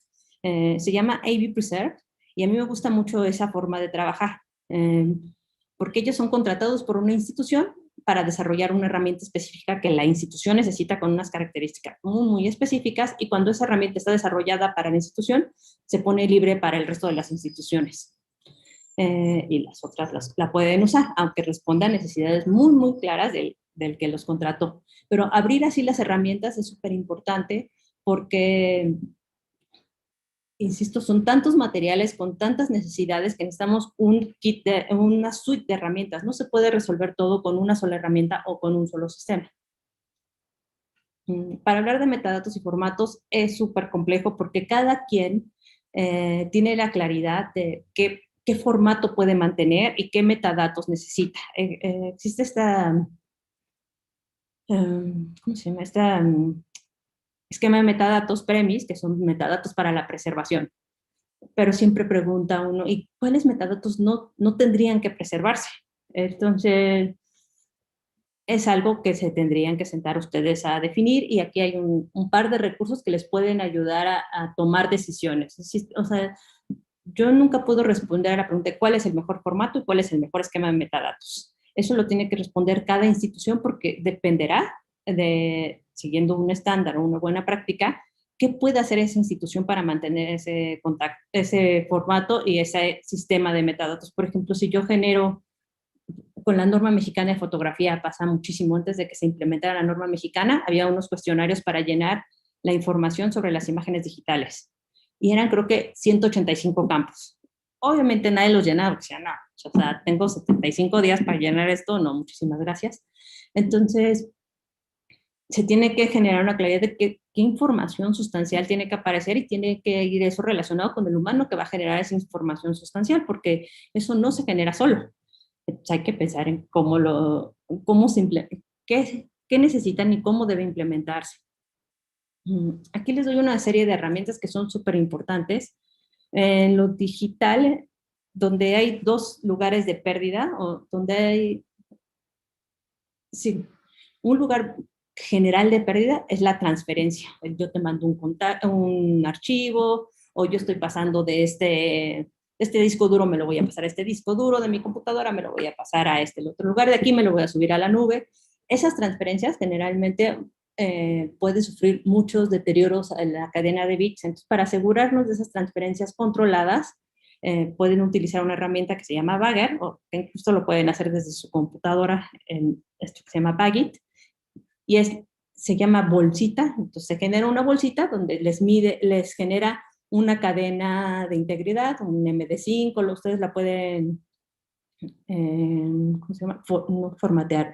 Se llama AV Preserve, y a mí me gusta mucho esa forma de trabajar, porque ellos son contratados por una institución para desarrollar una herramienta específica que la institución necesita con unas características muy, muy específicas, y cuando esa herramienta está desarrollada para la institución, se pone libre para el resto de las instituciones. Y las otras la pueden usar, aunque responda a necesidades muy, muy claras del que los contrató. Pero abrir así las herramientas es súper importante porque, insisto, son tantos materiales con tantas necesidades que necesitamos una suite de herramientas. No se puede resolver todo con una sola herramienta o con un solo sistema. Para hablar de metadatos y formatos es súper complejo porque cada quien tiene la claridad de qué formato puede mantener y qué metadatos necesita. Existe ¿cómo se llama? Esquema de metadatos premis, que son metadatos para la preservación. Pero siempre pregunta uno, ¿y cuáles metadatos no tendrían que preservarse? Entonces, es algo que se tendrían que sentar ustedes a definir, y aquí hay un par de recursos que les pueden ayudar a tomar decisiones. O sea, yo nunca puedo responder a la pregunta de cuál es el mejor formato y cuál es el mejor esquema de metadatos. Eso lo tiene que responder cada institución porque dependerá siguiendo un estándar o una buena práctica, qué puede hacer esa institución para mantener ese formato y ese sistema de metadatos. Por ejemplo, si yo genero, con la norma mexicana de fotografía pasa muchísimo, antes de que se implementara la norma mexicana, había unos cuestionarios para llenar la información sobre las imágenes digitales. Y eran, creo que, 185 campos. Obviamente nadie los llenaba, porque decía, no, o sea, tengo 75 días para llenar esto, no, muchísimas gracias. Entonces, se tiene que generar una claridad de qué información sustancial tiene que aparecer, y tiene que ir eso relacionado con el humano que va a generar esa información sustancial, porque eso no se genera solo. Entonces, hay que pensar en qué necesitan y cómo debe implementarse. Aquí les doy una serie de herramientas que son súper importantes. En lo digital, donde hay dos lugares de pérdida, o donde hay, sí, un lugar general de pérdida es la transferencia. Yo te mando un archivo, o yo estoy pasando de este disco duro, me lo voy a pasar a este disco duro de mi computadora, me lo voy a pasar a el otro lugar de aquí, me lo voy a subir a la nube. Esas transferencias generalmente puede sufrir muchos deterioros en la cadena de bits. Entonces, para asegurarnos de esas transferencias controladas, pueden utilizar una herramienta que se llama Bagger, o que incluso lo pueden hacer desde su computadora en esto que se llama Bagit, y se llama bolsita. Entonces se genera una bolsita donde les genera una cadena de integridad, un MD5, ustedes la pueden, ¿cómo se llama? No formatear,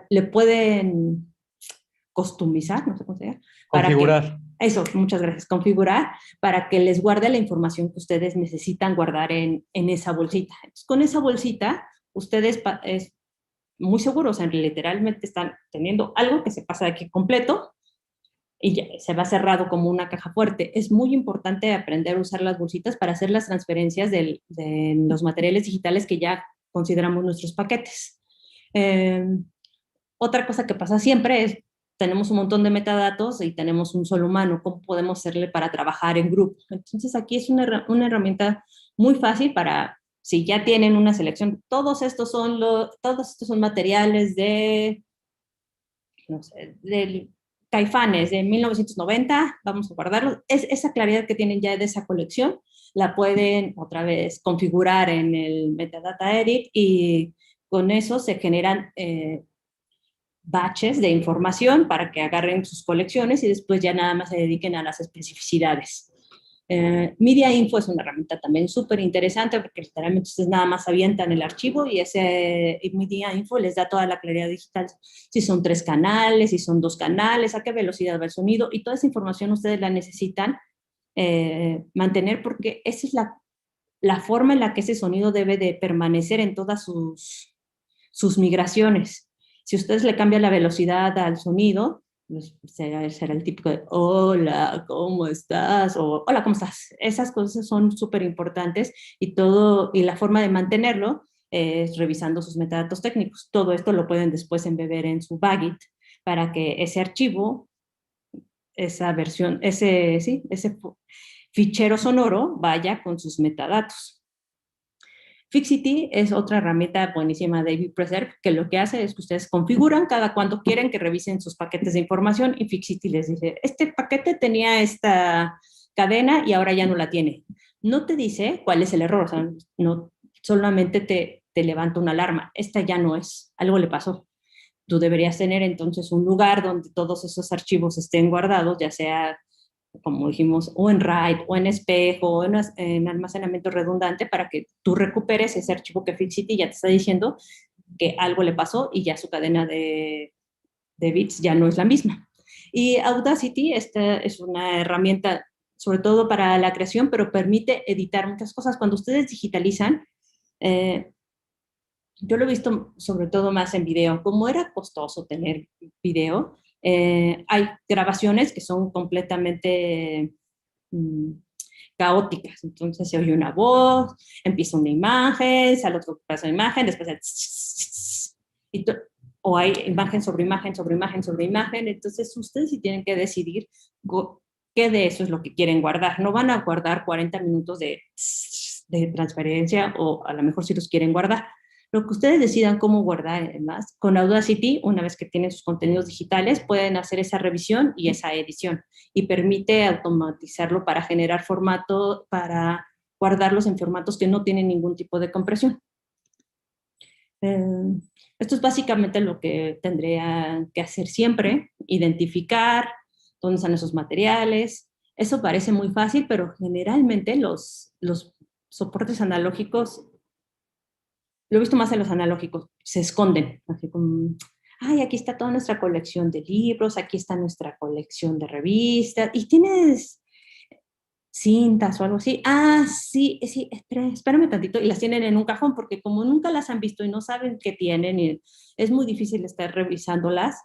le pueden customizar, no sé cómo se llama. Configurar. Eso, muchas gracias. Configurar para que les guarde la información que ustedes necesitan guardar en esa bolsita. Entonces, con esa bolsita, ustedes es muy seguros, o sea, literalmente están teniendo algo que se pasa de aquí completo y ya se va cerrado como una caja fuerte. Es muy importante aprender a usar las bolsitas para hacer las transferencias de los materiales digitales que ya consideramos nuestros paquetes. Otra cosa que pasa siempre es, tenemos un montón de metadatos y tenemos un solo humano, ¿cómo podemos hacerle para trabajar en grupo? Entonces aquí es una herramienta muy fácil para, si ya tienen una selección, todos estos son materiales de, no sé, del Caifanes de 1990, vamos a guardarlos. Esa claridad que tienen ya de esa colección, la pueden otra vez configurar en el metadata edit y con eso se generan batches de información para que agarren sus colecciones y después ya nada más se dediquen a las especificidades. Media Info es una herramienta también súper interesante porque literalmente ustedes nada más avientan el archivo y ese Media Info les da toda la claridad digital, si son 3 canales, si son 2 canales, a qué velocidad va el sonido, y toda esa información ustedes la necesitan mantener porque esa es la forma en la que ese sonido debe de permanecer en todas sus migraciones. Si ustedes le cambian la velocidad al sonido, pues será el típico de hola, ¿cómo estás? O hola, ¿cómo estás? Esas cosas son súper importantes y la forma de mantenerlo es revisando sus metadatos técnicos. Todo esto lo pueden después embeber en su Bagit para que ese archivo, esa versión, ese fichero sonoro vaya con sus metadatos. Fixity es otra herramienta buenísima de David Preserve, que lo que hace es que ustedes configuran cada cuando quieren que revisen sus paquetes de información y Fixity les dice, este paquete tenía esta cadena y ahora ya no la tiene. No te dice cuál es el error, o sea, no, solamente te levanta una alarma. Esta ya no es, algo le pasó. Tú deberías tener entonces un lugar donde todos esos archivos estén guardados, ya sea, como dijimos, o en RAID, o en espejo, o en almacenamiento redundante, para que tú recuperes ese archivo que Fixity ya te está diciendo que algo le pasó y ya su cadena de bits ya no es la misma. Y Audacity, esta es una herramienta sobre todo para la creación, pero permite editar muchas cosas. Cuando ustedes digitalizan, yo lo he visto sobre todo más en video. Como era costoso tener video, hay grabaciones que son completamente caóticas. Entonces se oye una voz, empieza una imagen, sale otro pedazo de imagen, después o hay imagen sobre imagen sobre imagen sobre imagen. Entonces ustedes sí tienen que decidir qué de eso es lo que quieren guardar. No van a guardar 40 minutos de transferencia, o a lo mejor si los quieren guardar. Lo que ustedes decidan cómo guardar, además, con Audacity, una vez que tienen sus contenidos digitales, pueden hacer esa revisión y esa edición, y permite automatizarlo para generar formato, para guardarlos en formatos que no tienen ningún tipo de compresión. Esto es básicamente lo que tendría que hacer siempre, identificar dónde están esos materiales. Eso parece muy fácil, pero generalmente los soportes analógicos, lo he visto más en los analógicos, se esconden, así como, ay, aquí está toda nuestra colección de libros, aquí está nuestra colección de revistas, y tienes cintas o algo así. Ah, sí, espérame tantito, y las tienen en un cajón, porque como nunca las han visto y no saben qué tienen, y es muy difícil estar revisándolas,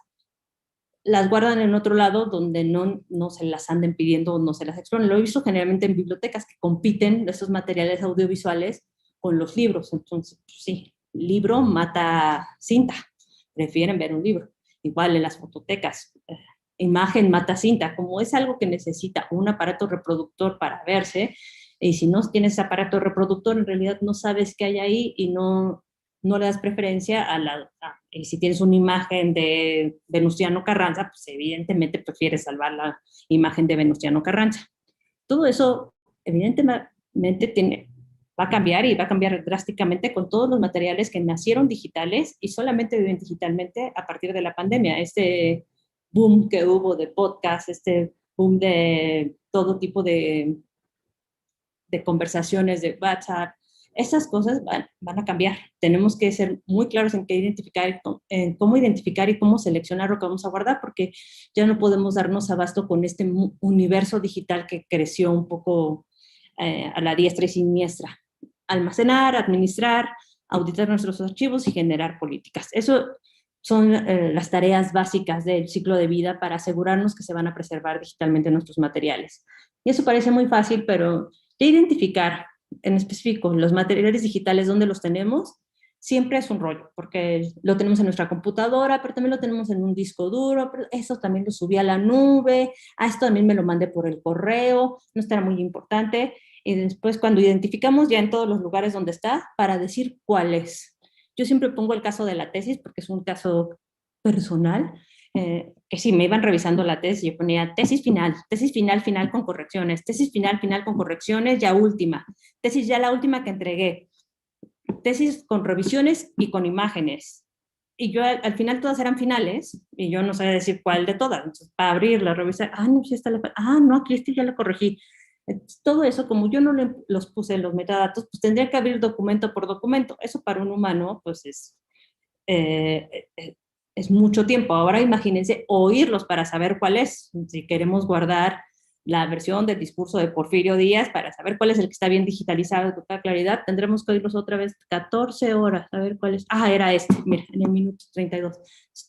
las guardan en otro lado donde no se las anden pidiendo o no se las exploran. Lo he visto generalmente en bibliotecas que compiten de esos materiales audiovisuales con los libros. Entonces, pues sí, libro mata cinta, prefieren ver un libro. Igual en las fototecas, imagen mata cinta, como es algo que necesita un aparato reproductor para verse, y si no tienes ese aparato reproductor, en realidad no sabes qué hay ahí y no le das preferencia y si tienes una imagen de Venustiano Carranza, pues evidentemente prefieres salvar la imagen de Venustiano Carranza. Todo eso, evidentemente, va a cambiar, y va a cambiar drásticamente con todos los materiales que nacieron digitales y solamente viven digitalmente a partir de la pandemia. Este boom que hubo de podcast, este boom de todo tipo de conversaciones de WhatsApp, esas cosas van a cambiar. Tenemos que ser muy claros en cómo identificar y cómo seleccionar lo que vamos a guardar, porque ya no podemos darnos abasto con este universo digital que creció un poco a la diestra y siniestra. Almacenar, administrar, auditar nuestros archivos y generar políticas. Eso son las tareas básicas del ciclo de vida para asegurarnos que se van a preservar digitalmente nuestros materiales. Y eso parece muy fácil, pero ya identificar en específico los materiales digitales, dónde los tenemos, siempre es un rollo, porque lo tenemos en nuestra computadora, pero también lo tenemos en un disco duro, pero eso también lo subí a la nube, esto también me lo mandé por el correo, no estará muy importante. Y después cuando identificamos ya en todos los lugares donde está, para decir cuál es. Yo siempre pongo el caso de la tesis, porque es un caso personal, que sí, me iban revisando la tesis, yo ponía tesis final, final con correcciones, tesis final con correcciones, ya última, tesis ya la última que entregué, tesis con revisiones y con imágenes. Y yo al final todas eran finales, y yo no sabía decir cuál de todas. Entonces, para abrirla, revisar, no, sí está no, aquí este ya lo corregí. Entonces, todo eso, como yo no los puse en los metadatos, pues tendría que abrir documento por documento. Eso para un humano, pues es mucho tiempo. Ahora imagínense oírlos para saber cuál es. Si queremos guardar la versión del discurso de Porfirio Díaz para saber cuál es el que está bien digitalizado de toda claridad, tendremos que oírlos otra vez 14 horas, a ver cuál es. Era este, mira, en el minuto 32.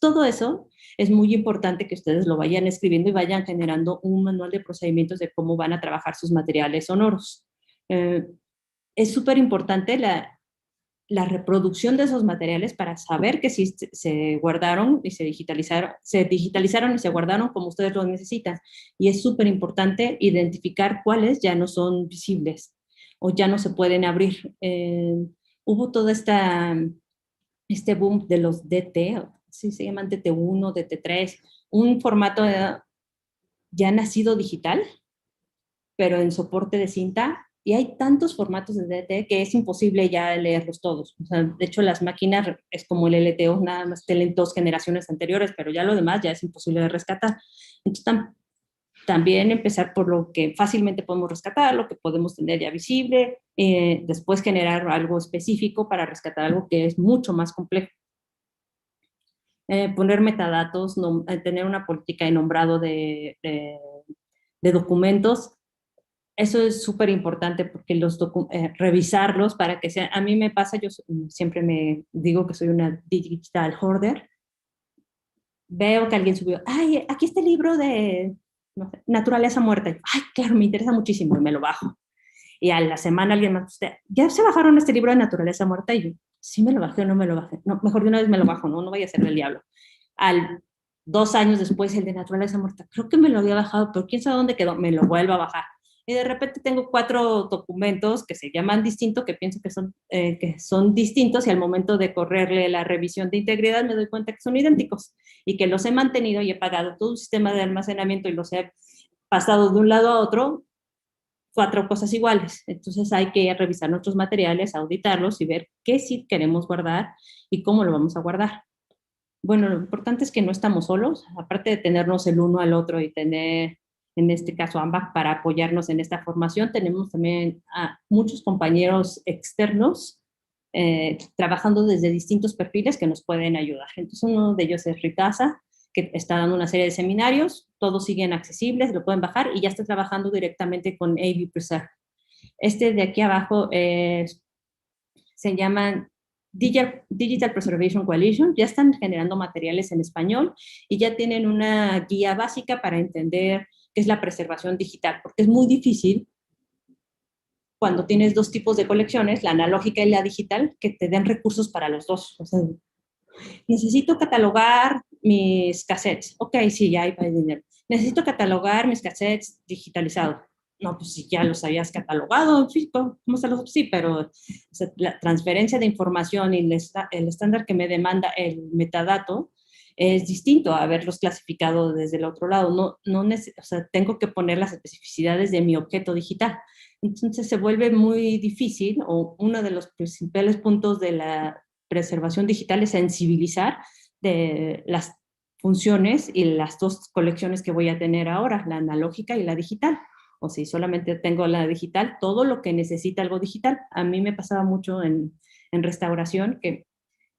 Todo eso es muy importante que ustedes lo vayan escribiendo y vayan generando un manual de procedimientos de cómo van a trabajar sus materiales sonoros. Es súper importante la reproducción de esos materiales para saber que sí se guardaron y se digitalizaron y se guardaron como ustedes lo necesitan. Y es súper importante identificar cuáles ya no son visibles o ya no se pueden abrir. Hubo todo este boom de los DT, sí se llaman DT1, DT3, un formato ya nacido digital, pero en soporte de cinta. Y hay tantos formatos de DT que es imposible ya leerlos todos. O sea, de hecho, las máquinas es como el LTO, nada más tienen 2 generaciones anteriores, pero ya lo demás ya es imposible de rescatar. Entonces, también empezar por lo que fácilmente podemos rescatar, lo que podemos tener ya visible, después generar algo específico para rescatar algo que es mucho más complejo. Poner metadatos, tener una política de nombrado de documentos. Eso es súper importante porque revisarlos para que sean, a mí me pasa, yo siempre me digo que soy una digital hoarder, veo que alguien subió, aquí está el libro de no sé, naturaleza muerta, claro, me interesa muchísimo y me lo bajo. Y a la semana alguien más, ¿ya se bajaron este libro de naturaleza muerta? Y yo, sí me lo bajé o no me lo bajé. No, mejor de una vez me lo bajo, no vaya a ser del diablo. 2 años después el de naturaleza muerta, creo que me lo había bajado, pero quién sabe dónde quedó, me lo vuelvo a bajar. Y de repente tengo 4 documentos que se llaman distinto, que pienso que son distintos, y al momento de correrle la revisión de integridad me doy cuenta que son idénticos y que los he mantenido y he pagado todo un sistema de almacenamiento y los he pasado de un lado a otro, 4 cosas iguales. Entonces hay que revisar nuestros materiales, auditarlos y ver qué sí queremos guardar y cómo lo vamos a guardar. Bueno, lo importante es que no estamos solos, aparte de tenernos el uno al otro y tener, en este caso AMBAC, para apoyarnos en esta formación. Tenemos también a muchos compañeros externos trabajando desde distintos perfiles que nos pueden ayudar. Entonces uno de ellos es Ritasa, que está dando una serie de seminarios, todos siguen accesibles, lo pueden bajar y ya está trabajando directamente con AV Preserve. Este de aquí abajo se llaman Digital Preservation Coalition, ya están generando materiales en español y ya tienen una guía básica para entender qué es la preservación digital, porque es muy difícil cuando tienes 2 tipos de colecciones, la analógica y la digital, que te den recursos para los 2. O sea, necesito catalogar mis cassettes. Ok, sí, ya hay para el dinero. Necesito catalogar mis cassettes digitalizados. No, pues si ya los habías catalogado, sí, ¿cómo se los? Sí, pero o sea, la transferencia de información y el estándar que me demanda el metadato es distinto a haberlos clasificado desde el otro lado. O sea, tengo que poner las especificidades de mi objeto digital. Entonces se vuelve muy difícil, o uno de los principales puntos de la preservación digital es sensibilizar de las funciones y las 2 colecciones que voy a tener ahora, la analógica y la digital. O si solamente tengo la digital, todo lo que necesita algo digital. A mí me pasaba mucho en restauración, que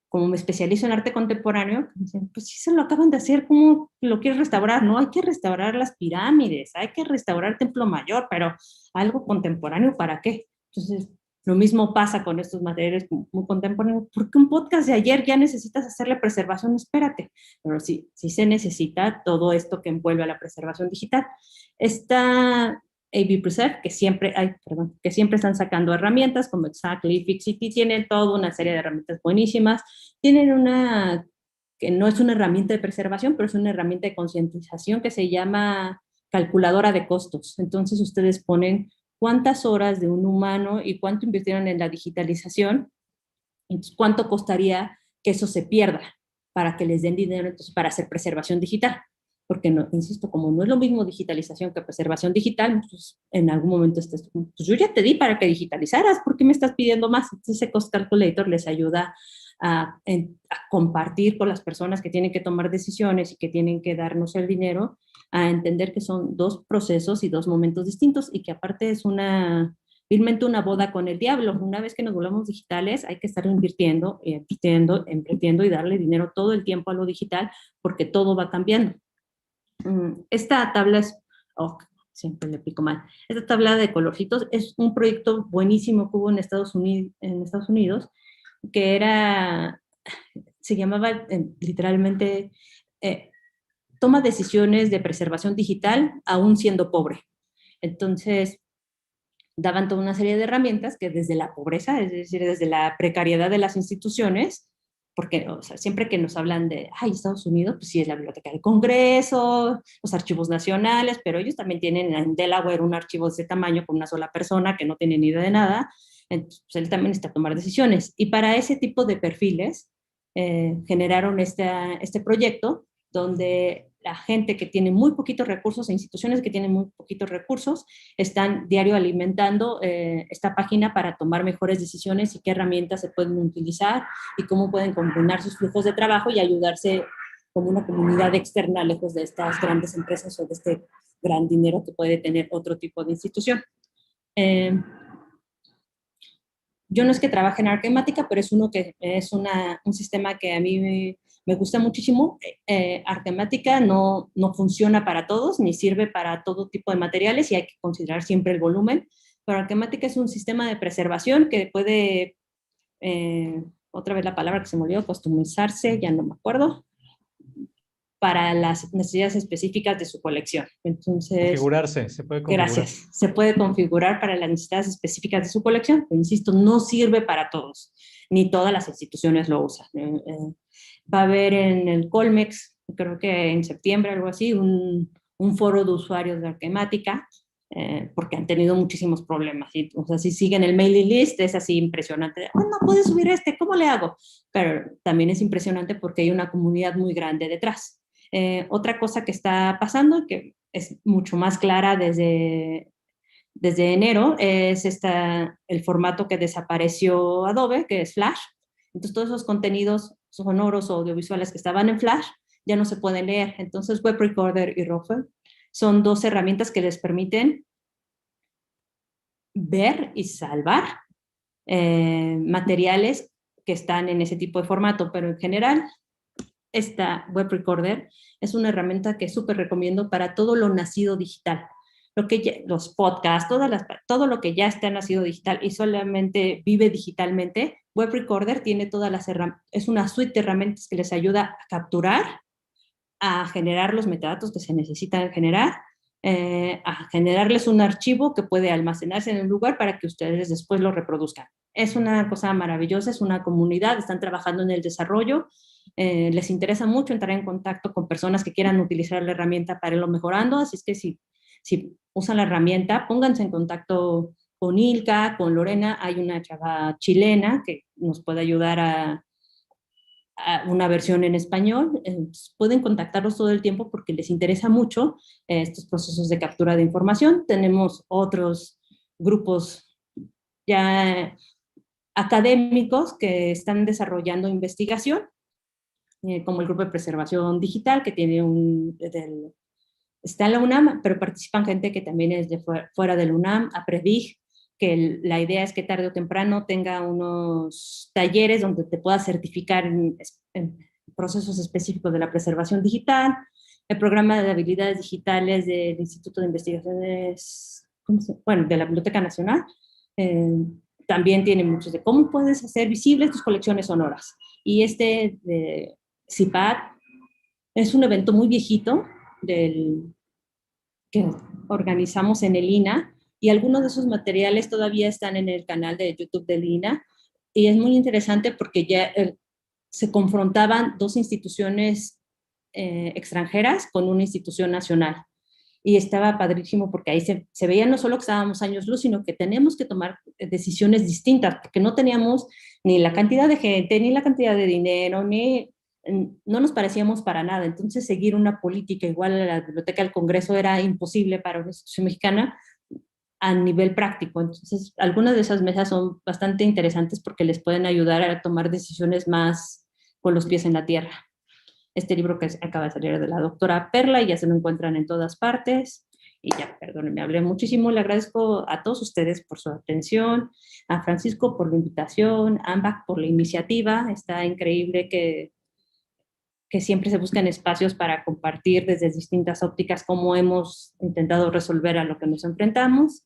como me especializo en arte contemporáneo, me dicen, pues sí se lo acaban de hacer, ¿cómo lo quieres restaurar? No, hay que restaurar las pirámides, hay que restaurar Templo Mayor, pero algo contemporáneo, ¿para qué? Entonces, lo mismo pasa con estos materiales muy contemporáneos. ¿Por qué un podcast de ayer ya necesitas hacerle preservación? Espérate. Pero sí se necesita todo esto que envuelve a la preservación digital. AB Preserve, que siempre están sacando herramientas como Exactly, Fixity, tienen toda una serie de herramientas buenísimas. Tienen una que no es una herramienta de preservación, pero es una herramienta de concientización que se llama calculadora de costos. Entonces ustedes ponen cuántas horas de un humano y cuánto invirtieron en la digitalización, entonces cuánto costaría que eso se pierda para que les den dinero entonces, para hacer preservación digital. Porque, no, insisto, como no es lo mismo digitalización que preservación digital, pues en algún momento pues yo ya te di para que digitalizaras, ¿por qué me estás pidiendo más? Entonces ese Cost Calculator les ayuda a compartir con las personas que tienen que tomar decisiones y que tienen que darnos el dinero, a entender que son dos procesos y dos momentos distintos y que aparte es vilmente una boda con el diablo. Una vez que nos volvamos digitales hay que estar invirtiendo y darle dinero todo el tiempo a lo digital porque todo va cambiando. Esta tabla es, siempre le pico mal, esta tabla de colorcitos es un proyecto buenísimo que hubo en Estados Unidos que se llamaba literalmente toma decisiones de preservación digital aún siendo pobre. Entonces, daban toda una serie de herramientas que desde la pobreza, es decir, desde la precariedad de las instituciones, porque siempre que nos hablan de Estados Unidos, pues sí es la Biblioteca del Congreso, los archivos nacionales, pero ellos también tienen en Delaware un archivo de ese tamaño con una sola persona que no tiene ni idea de nada, entonces él también necesita tomar decisiones. Y para ese tipo de perfiles generaron este proyecto donde la gente que tiene muy poquitos recursos, instituciones que tienen muy poquitos recursos, están diario alimentando esta página para tomar mejores decisiones y qué herramientas se pueden utilizar y cómo pueden combinar sus flujos de trabajo y ayudarse como una comunidad externa lejos de estas grandes empresas o de este gran dinero que puede tener otro tipo de institución. Yo no es que trabaje en Arquemática, pero es un sistema que a mí me gusta muchísimo. Arquemática no funciona para todos, ni sirve para todo tipo de materiales y hay que considerar siempre el volumen. Pero Arquemática es un sistema de preservación que puede, otra vez la palabra que se me olvidó, customizarse, ya no me acuerdo, para las necesidades específicas de su colección. Entonces, configurarse, se puede configurar. Gracias. Se puede configurar para las necesidades específicas de su colección, pero insisto, no sirve para todos, ni todas las instituciones lo usan. Va a haber en el Colmex, creo que en septiembre, algo así, un foro de usuarios de Arquemática, porque han tenido muchísimos problemas. ¿Sí? O sea, si siguen el mailing list, es así impresionante. No puedes subir ¿cómo le hago? Pero también es impresionante porque hay una comunidad muy grande detrás. Otra cosa que está pasando, que es mucho más clara desde enero, es el formato que desapareció Adobe, que es Flash. Entonces, todos esos contenidos sonoros o audiovisuales que estaban en Flash ya no se pueden leer. Entonces, Web Recorder y Rover son dos herramientas que les permiten ver y salvar materiales que están en ese tipo de formato, pero en general, esta Web Recorder es una herramienta que súper recomiendo para todo lo nacido digital. Los podcasts, todo lo que ya está nacido digital y solamente vive digitalmente, Web Recorder tiene todas las herramientas, es una suite de herramientas que les ayuda a capturar, a generar los metadatos que se necesitan generar, a generarles un archivo que puede almacenarse en un lugar para que ustedes después lo reproduzcan. Es una cosa maravillosa, es una comunidad, están trabajando en el desarrollo, les interesa mucho entrar en contacto con personas que quieran utilizar la herramienta para irlo mejorando, así es que si usan la herramienta, pónganse en contacto con Ilka, con Lorena. Hay una chava chilena que nos puede ayudar a una versión en español. Pueden contactarlos todo el tiempo porque les interesa mucho estos procesos de captura de información. Tenemos otros grupos ya académicos que están desarrollando investigación, como el Grupo de Preservación Digital, que tiene está en la UNAM, pero participan gente que también es de fuera del UNAM, APREDIG, que la idea es que tarde o temprano tenga unos talleres donde te puedas certificar en procesos específicos de la preservación digital. El programa de habilidades digitales del Instituto de Investigaciones, de la Biblioteca Nacional, también tiene muchos de cómo puedes hacer visibles tus colecciones sonoras. Y de CIPAD es un evento muy viejito que organizamos en el INA, y algunos de esos materiales todavía están en el canal de YouTube del INA, y es muy interesante porque ya se confrontaban dos instituciones extranjeras con una institución nacional. Y estaba padrísimo porque ahí se veía no solo que estábamos años luz, sino que tenemos que tomar decisiones distintas, porque no teníamos ni la cantidad de gente, ni la cantidad de dinero, no nos parecíamos para nada. Entonces, seguir una política igual a la Biblioteca del Congreso era imposible para una institución mexicana a nivel práctico. Entonces, algunas de esas mesas son bastante interesantes porque les pueden ayudar a tomar decisiones más con los pies en la tierra. Este libro que acaba de salir de la doctora Perla, y ya se lo encuentran en todas partes. Y ya, perdónenme, hablé muchísimo. Le agradezco a todos ustedes por su atención, a Francisco por la invitación, a AMBAC por la iniciativa. Está increíble que siempre se buscan espacios para compartir desde distintas ópticas cómo hemos intentado resolver a lo que nos enfrentamos.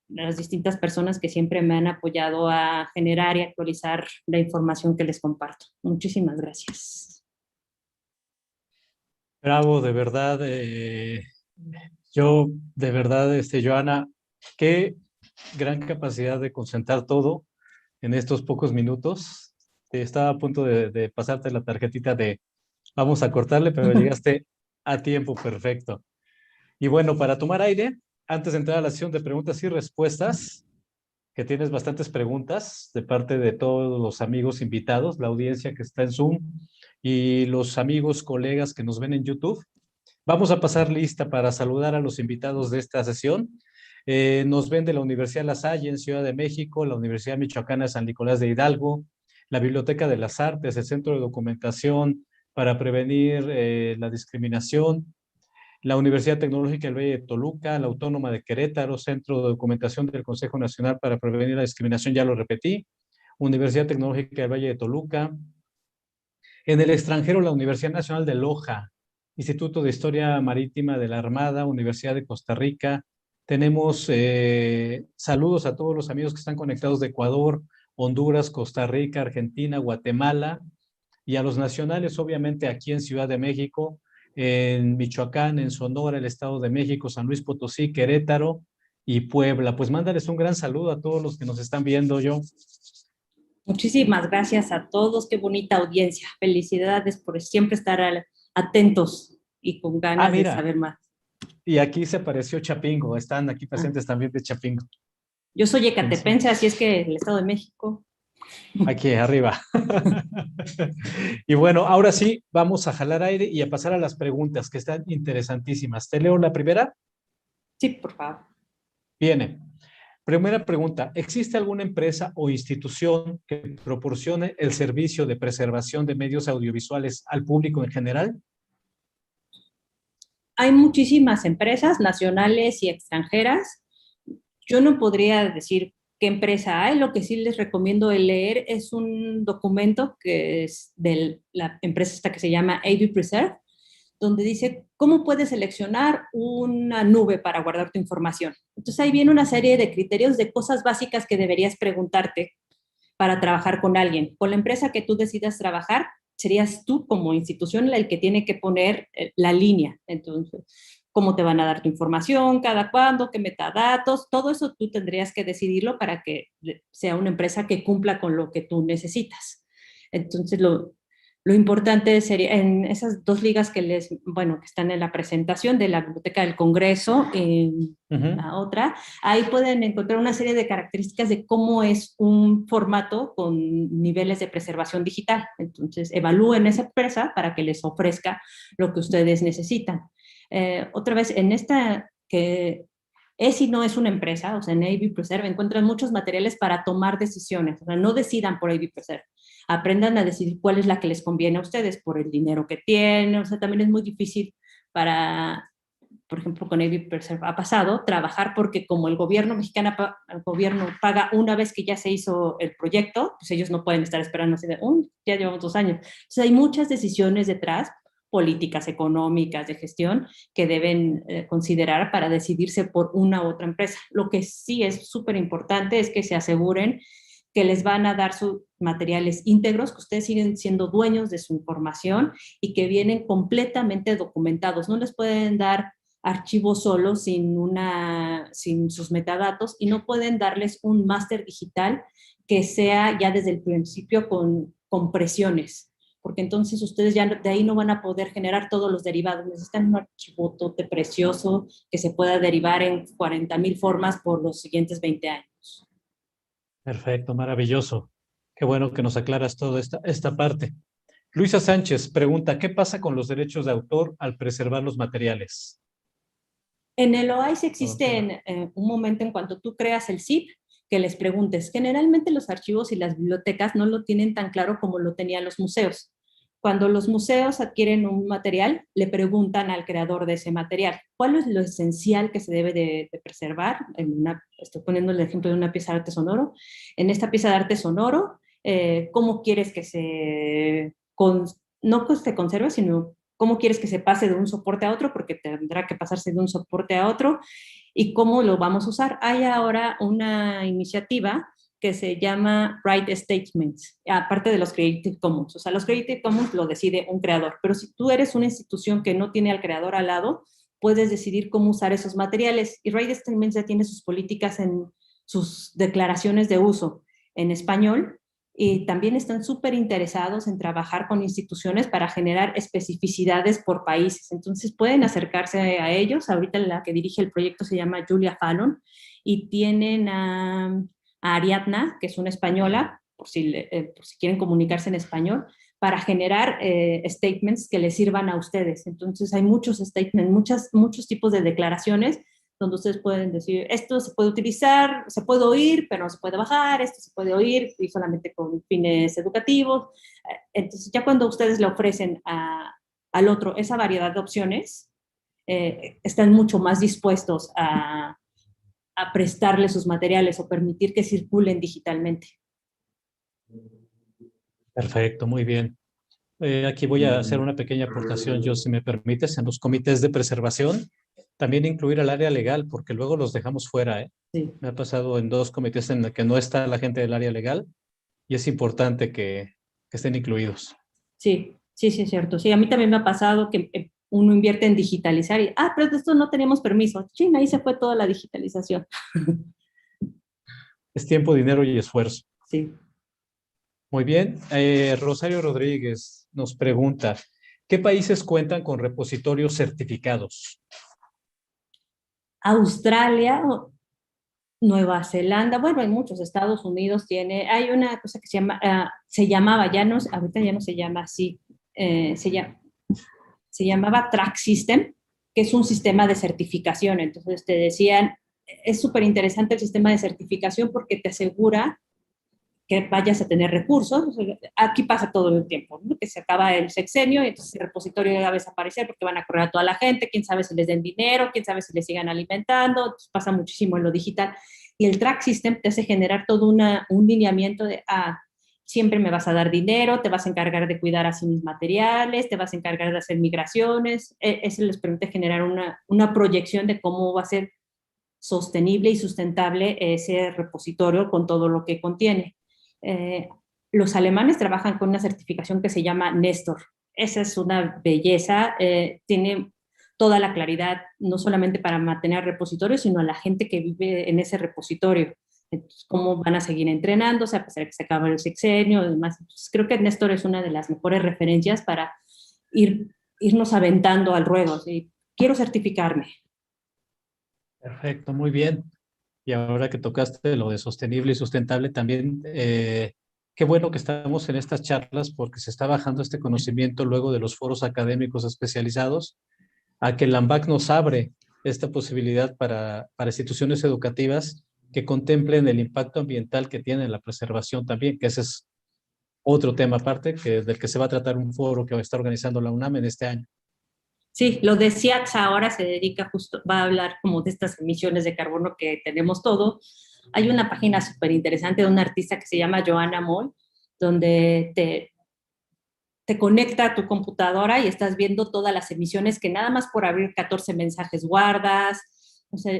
Las distintas personas que siempre me han apoyado a generar y actualizar la información que les comparto. Muchísimas gracias. Bravo, de verdad. Yo, de verdad, Joana, qué gran capacidad de concentrar todo en estos pocos minutos. Estaba a punto de pasarte la tarjetita de vamos a cortarle, pero llegaste a tiempo perfecto. Y bueno, para tomar aire, antes de entrar a la sesión de preguntas y respuestas, que tienes bastantes preguntas de parte de todos los amigos invitados, la audiencia que está en Zoom y los amigos, colegas que nos ven en YouTube. Vamos a pasar lista para saludar a los invitados de esta sesión. Nos ven de la Universidad La Salle en Ciudad de México, la Universidad Michoacana de San Nicolás de Hidalgo, la Biblioteca de las Artes, el Centro de Documentación para Prevenir la Discriminación, la Universidad Tecnológica del Valle de Toluca, la Autónoma de Querétaro, Centro de Documentación del Consejo Nacional para Prevenir la Discriminación, ya lo repetí, Universidad Tecnológica del Valle de Toluca. En el extranjero, la Universidad Nacional de Loja, Instituto de Historia Marítima de la Armada, Universidad de Costa Rica. Tenemos saludos a todos los amigos que están conectados de Ecuador, Honduras, Costa Rica, Argentina, Guatemala, y a los nacionales, obviamente, aquí en Ciudad de México, en Michoacán, en Sonora, el Estado de México, San Luis Potosí, Querétaro y Puebla. Pues mándales un gran saludo a todos los que nos están viendo, yo. Muchísimas gracias a todos, qué bonita audiencia. Felicidades por siempre estar atentos y con ganas de saber más. Y aquí se apareció Chapingo, están aquí presentes también de Chapingo. Yo soy ecatepense, así es que el Estado de México. Aquí arriba. Y bueno, ahora sí, vamos a jalar aire y a pasar a las preguntas que están interesantísimas. ¿Te leo la primera? Sí, por favor. Viene. Primera pregunta, ¿existe alguna empresa o institución que proporcione el servicio de preservación de medios audiovisuales al público en general? Hay muchísimas empresas nacionales y extranjeras. Yo no podría decir qué empresa hay. Lo que sí les recomiendo leer es un documento que es de la empresa esta que se llama AV Preserve, donde dice cómo puedes seleccionar una nube para guardar tu información. Entonces ahí viene una serie de criterios de cosas básicas que deberías preguntarte para trabajar con alguien. Con la empresa que tú decidas trabajar, serías tú como institución el que tiene que poner la línea. Entonces, cómo te van a dar tu información, cada cuándo, qué metadatos, todo eso tú tendrías que decidirlo para que sea una empresa que cumpla con lo que tú necesitas. Entonces, lo importante sería, en esas dos ligas que que están en la presentación de la Biblioteca del Congreso, la otra, ahí pueden encontrar una serie de características de cómo es un formato con niveles de preservación digital. Entonces, evalúen esa empresa para que les ofrezca lo que ustedes necesitan. Otra vez, en esta que es y no es una empresa, o sea, en AV Preserve encuentran muchos materiales para tomar decisiones. O sea, no decidan por AV Preserve. Aprendan a decidir cuál es la que les conviene a ustedes por el dinero que tienen. O sea, también es muy difícil para, por ejemplo, con AV Preserve ha pasado, trabajar porque como el gobierno mexicano, el gobierno paga una vez que ya se hizo el proyecto, pues ellos no pueden estar esperando así de, ya llevamos 2 años. Entonces hay muchas decisiones detrás, políticas económicas de gestión que deben considerar para decidirse por una u otra empresa. Lo que sí es súper importante es que se aseguren que les van a dar sus materiales íntegros, que ustedes siguen siendo dueños de su información y que vienen completamente documentados. No les pueden dar archivo solo sin sus metadatos y no pueden darles un máster digital que sea ya desde el principio con presiones, porque entonces ustedes ya de ahí no van a poder generar todos los derivados. Necesitan un archivotote precioso que se pueda derivar en 40,000 formas por los siguientes 20 años. Perfecto, maravilloso. Qué bueno que nos aclaras toda esta parte. Luisa Sánchez pregunta, ¿qué pasa con los derechos de autor al preservar los materiales? En el OAIS existe un momento en cuanto tú creas el ZIP, que les preguntes. Generalmente los archivos y las bibliotecas no lo tienen tan claro como lo tenían los museos. Cuando los museos adquieren un material, le preguntan al creador de ese material, ¿cuál es lo esencial que se debe de preservar? Estoy poniendo el ejemplo de una pieza de arte sonoro. En esta pieza de arte sonoro, ¿cómo quieres que no que se conserve, sino cómo quieres que se pase de un soporte a otro, porque tendrá que pasarse de un soporte a otro, y cómo lo vamos a usar? Hay ahora una iniciativa que se llama Right Statements, aparte de los Creative Commons. O sea, los Creative Commons lo decide un creador, pero si tú eres una institución que no tiene al creador al lado, puedes decidir cómo usar esos materiales. Y Right Statements ya tiene sus políticas en sus declaraciones de uso en español, y también están súper interesados en trabajar con instituciones para generar especificidades por países. Entonces pueden acercarse a ellos. Ahorita la que dirige el proyecto se llama Julia Fallon, y tienen a Ariadna, que es una española, por si quieren comunicarse en español, para generar statements que les sirvan a ustedes. Entonces hay muchos statements, muchos tipos de declaraciones donde ustedes pueden decir, esto se puede utilizar, se puede oír, pero no se puede bajar, esto se puede oír y solamente con fines educativos. Entonces ya cuando ustedes le ofrecen al otro esa variedad de opciones, están mucho más dispuestos a prestarle sus materiales o permitir que circulen digitalmente. Perfecto, muy bien. Aquí voy a hacer una pequeña aportación, yo, si me permites, en los comités de preservación, también incluir al área legal, porque luego los dejamos fuera. Sí. Me ha pasado en 2 comités en los que no está la gente del área legal, y es importante que estén incluidos. Sí, es cierto. Sí, a mí también me ha pasado que uno invierte en digitalizar y, pero de esto no teníamos permiso. Sí, ahí se fue toda la digitalización. Es tiempo, dinero y esfuerzo. Sí. Muy bien. Rosario Rodríguez nos pregunta, ¿qué países cuentan con repositorios certificados? Australia, Nueva Zelanda, bueno, hay muchos. Estados Unidos hay una cosa que se llamaba, ahorita ya no se llama así, se llamaba Track System, que es un sistema de certificación. Entonces te decían, es súper interesante el sistema de certificación porque te asegura que vayas a tener recursos. Aquí pasa todo el tiempo, ¿no? Que se acaba el sexenio y entonces el repositorio va a desaparecer porque van a correr a toda la gente, quién sabe si les den dinero, quién sabe si les sigan alimentando. Entonces pasa muchísimo en lo digital. Y el Track System te hace generar todo un lineamiento de, siempre me vas a dar dinero, te vas a encargar de cuidar así mis materiales, te vas a encargar de hacer migraciones. Eso les permite generar una proyección de cómo va a ser sostenible y sustentable ese repositorio con todo lo que contiene. Los alemanes trabajan con una certificación que se llama Nestor. Esa es una belleza, tiene toda la claridad, no solamente para mantener repositorios, sino a la gente que vive en ese repositorio. Entonces, cómo van a seguir entrenándose a pesar de que se acaba el sexenio y demás. Entonces, creo que Nestor es una de las mejores referencias para irnos aventando al ruedo. ¿Sí? Quiero certificarme. Perfecto, muy bien. Y ahora que tocaste lo de sostenible y sustentable, también qué bueno que estamos en estas charlas porque se está bajando este conocimiento luego de los foros académicos especializados a que el AMBAC nos abre esta posibilidad para instituciones educativas que contemplen el impacto ambiental que tiene la preservación también, que ese es otro tema aparte del que se va a tratar un foro que está organizando la UNAM en este año. Sí, lo de CIATS ahora se dedica va a hablar como de estas emisiones de carbono que tenemos todo. Hay una página súper interesante de una artista que se llama Joanna Moll, donde te conecta a tu computadora y estás viendo todas las emisiones que nada más por abrir 14 mensajes guardas, O sea,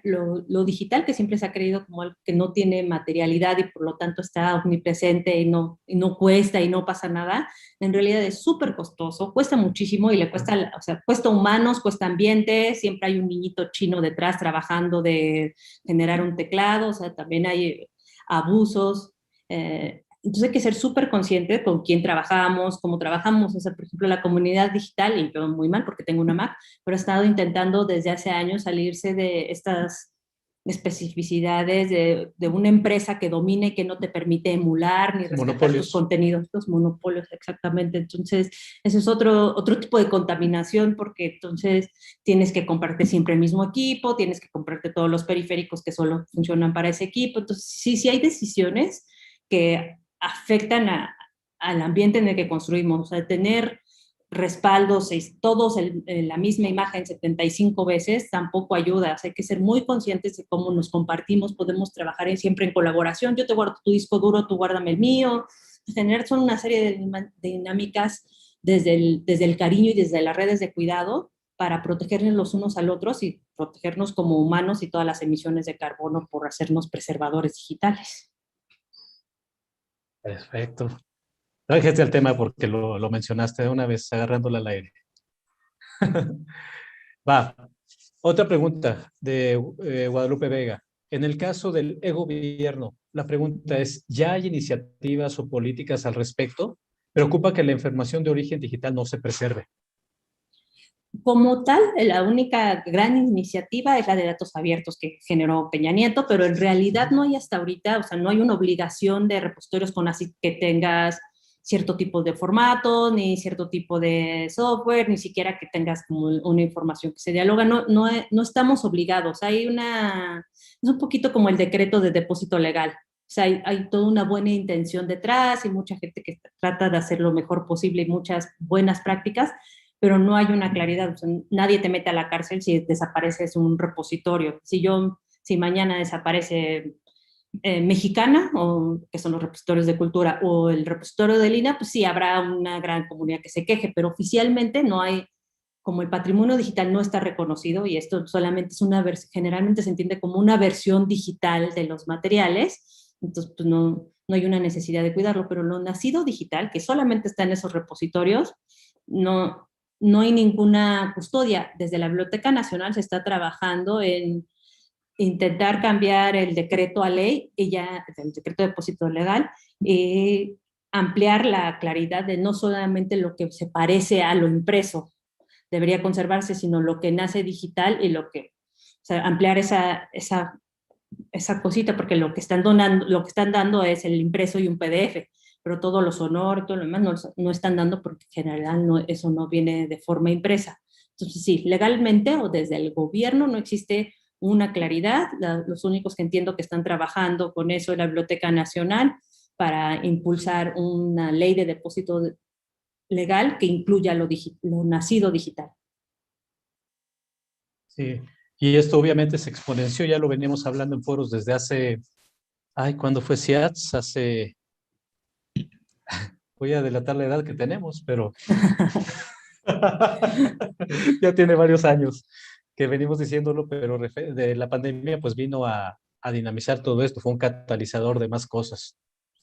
lo digital, que siempre se ha creído como algo que no tiene materialidad y por lo tanto está omnipresente y no cuesta y no pasa nada, en realidad es súper costoso, cuesta muchísimo y le cuesta, o sea, cuesta humanos, cuesta ambiente, siempre hay un niñito chino detrás trabajando de generar un teclado, o sea, también hay abusos. Entonces hay que ser súper consciente con quién trabajamos, cómo trabajamos. O sea, por ejemplo, la comunidad digital, y yo muy mal porque tengo una Mac, pero he estado intentando desde hace años salirse de estas especificidades de una empresa que domine, que no te permite emular ni respetar tus contenidos, los monopolios, exactamente. Entonces, ese es otro tipo de contaminación, porque entonces tienes que comprarte siempre el mismo equipo, tienes que comprarte todos los periféricos que solo funcionan para ese equipo. Entonces, sí hay decisiones que afectan al ambiente en el que construimos. O sea, tener respaldos, todos en la misma imagen 75 veces, tampoco ayuda. O sea, hay que ser muy conscientes de cómo nos compartimos, podemos trabajar siempre en colaboración. Yo te guardo tu disco duro, tú guárdame el mío. Generar son una serie de dinámicas desde el cariño y desde las redes de cuidado para protegernos los unos al otros y protegernos como humanos y todas las emisiones de carbono por hacernos preservadores digitales. Perfecto. Déjate el tema porque lo mencionaste de una vez, agarrándola al aire. Va. Otra pregunta de Guadalupe Vega. En el caso del e-gobierno, la pregunta es, ¿ya hay iniciativas o políticas al respecto? Preocupa que la información de origen digital no se preserve. Como tal, la única gran iniciativa es la de datos abiertos que generó Peña Nieto, pero en realidad no hay hasta ahorita, o sea, no hay una obligación de repositorios con así que tengas cierto tipo de formato, ni cierto tipo de software, ni siquiera que tengas como una información que se dialoga. No estamos obligados. Es un poquito como el decreto de depósito legal. O sea, hay toda una buena intención detrás y mucha gente que trata de hacer lo mejor posible y muchas buenas prácticas, pero no hay una claridad. O sea, nadie te mete a la cárcel si desapareces un repositorio. Si mañana desaparece Mexicana, o que son los repositorios de cultura, o el repositorio de Lina, pues sí habrá una gran comunidad que se queje, pero oficialmente no hay, como el patrimonio digital no está reconocido, y esto solamente es generalmente se entiende como una versión digital de los materiales, entonces pues no hay una necesidad de cuidarlo, pero lo nacido digital, que solamente está en esos repositorios, no hay ninguna custodia. Desde la Biblioteca Nacional se está trabajando en intentar cambiar el decreto a ley, el decreto de depósito legal, ampliar la claridad de no solamente lo que se parece a lo impreso debería conservarse, sino lo que nace digital y o sea, ampliar esa cosita, porque lo que están dando es el impreso y un PDF, pero todo lo sonoro, todo lo demás no están dando, porque en general eso no viene de forma impresa. Entonces sí, legalmente o desde el gobierno no existe una claridad. Los únicos que entiendo que están trabajando con eso es la Biblioteca Nacional para impulsar una ley de depósito legal que incluya lo nacido digital. Sí, y esto obviamente se exponenció, ya lo veníamos hablando en foros desde hace, ¿cuándo fue CIATS? Voy a delatar la edad que tenemos, pero ya tiene varios años que venimos diciéndolo, pero de la pandemia pues vino a dinamizar todo esto, fue un catalizador de más cosas.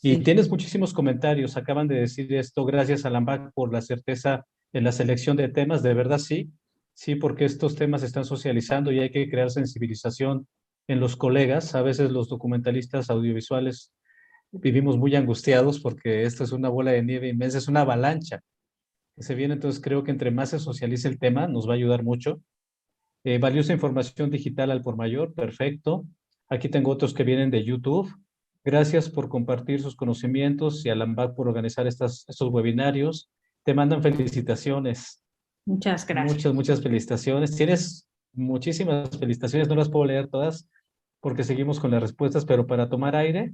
Y tienes muchísimos comentarios, acaban de decir esto, gracias a Lambac por la certeza en la selección de temas, de verdad sí, porque estos temas se están socializando y hay que crear sensibilización en los colegas. A veces los documentalistas audiovisuales vivimos muy angustiados porque esto es una bola de nieve inmensa, es una avalancha que se viene, entonces creo que entre más se socialice el tema nos va a ayudar mucho. Valiosa información digital al por mayor, perfecto. Aquí tengo otros que vienen de YouTube. Gracias por compartir sus conocimientos y a Lambac por organizar estos webinarios. Te mandan felicitaciones. Muchas gracias. Muchas felicitaciones. Tienes muchísimas felicitaciones, no las puedo leer todas porque seguimos con las respuestas, pero para tomar aire,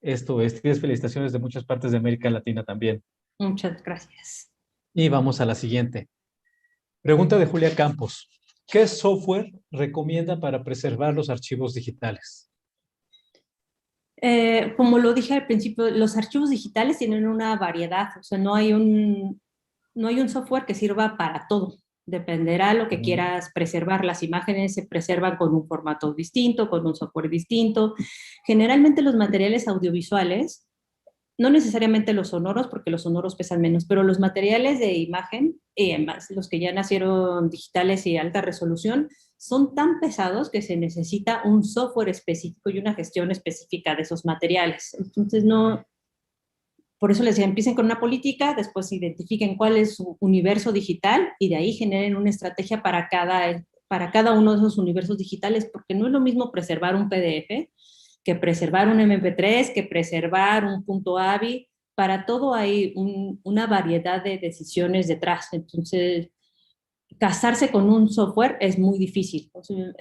tienes felicitaciones de muchas partes de América Latina también. Muchas gracias. Y vamos a la siguiente. Pregunta de Julia Campos. ¿Qué software recomienda para preservar los archivos digitales? Como lo dije al principio, los archivos digitales tienen una variedad, o sea, no hay un software que sirva para todo. Dependerá lo que quieras preservar. Las imágenes se preservan con un formato distinto, con un software distinto. Generalmente los materiales audiovisuales, no necesariamente los sonoros, porque los sonoros pesan menos, pero los materiales de imagen, y además los que ya nacieron digitales y alta resolución, son tan pesados que se necesita un software específico y una gestión específica de esos materiales. Entonces, no, por eso les decía, empiecen con una política, después identifiquen cuál es su universo digital y de ahí generen una estrategia para cada uno de esos universos digitales, porque no es lo mismo preservar un PDF que preservar un MP3, que preservar un punto AVI. Para todo hay una variedad de decisiones detrás. Entonces, casarse con un software es muy difícil. O sea,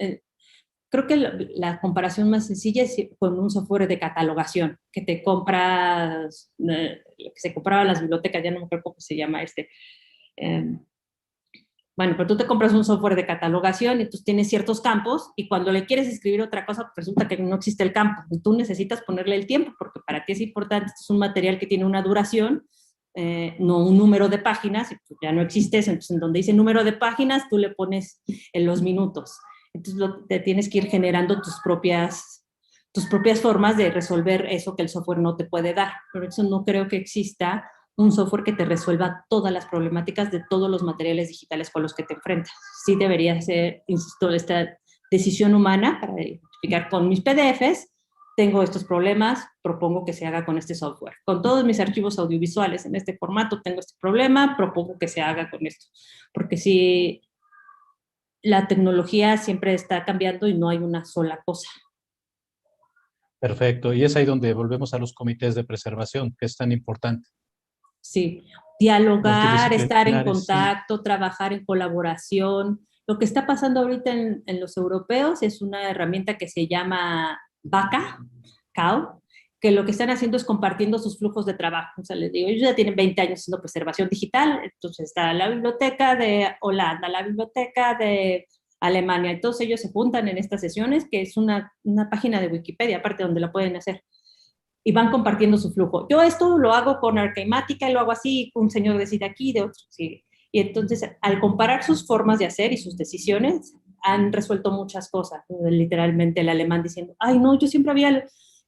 creo que la comparación más sencilla es con un software de catalogación, que te compras, lo que se compraba en las bibliotecas, ya no me acuerdo cómo se llama bueno, pero tú te compras un software de catalogación y entonces tienes ciertos campos y cuando le quieres escribir otra cosa, pues resulta que no existe el campo. Y tú necesitas ponerle el tiempo, porque para ti es importante, esto es un material que tiene una duración, no un número de páginas, y pues ya no existe eso. Entonces, en donde dice número de páginas, tú le pones en los minutos. Entonces, te tienes que ir generando tus propias formas de resolver eso que el software no te puede dar. Por eso no creo que exista un software que te resuelva todas las problemáticas de todos los materiales digitales con los que te enfrentas. Sí debería ser, insisto, esta decisión humana para identificar con mis PDFs, tengo estos problemas, propongo que se haga con este software. Con todos mis archivos audiovisuales en este formato tengo este problema, propongo que se haga con esto. Porque si la tecnología siempre está cambiando y no hay una sola cosa. Perfecto. Y es ahí donde volvemos a los comités de preservación, que es tan importante. Sí, dialogar, estar en Multidisciplinares, contacto, sí. Trabajar en colaboración. Lo que está pasando ahorita en los europeos es una herramienta que se llama VACA, CAO, que lo que están haciendo es compartiendo sus flujos de trabajo. O sea, les digo, ellos ya tienen 20 años haciendo preservación digital, entonces está la biblioteca de Holanda, la biblioteca de Alemania, y todos ellos se juntan en estas sesiones, que es una página de Wikipedia, aparte donde la pueden hacer. Y van compartiendo su flujo. Yo esto lo hago con Archeimática y lo hago así, un señor decide aquí, de otro sigue. Y entonces, al comparar sus formas de hacer y sus decisiones, han resuelto muchas cosas. Literalmente el alemán diciendo, ay no, yo siempre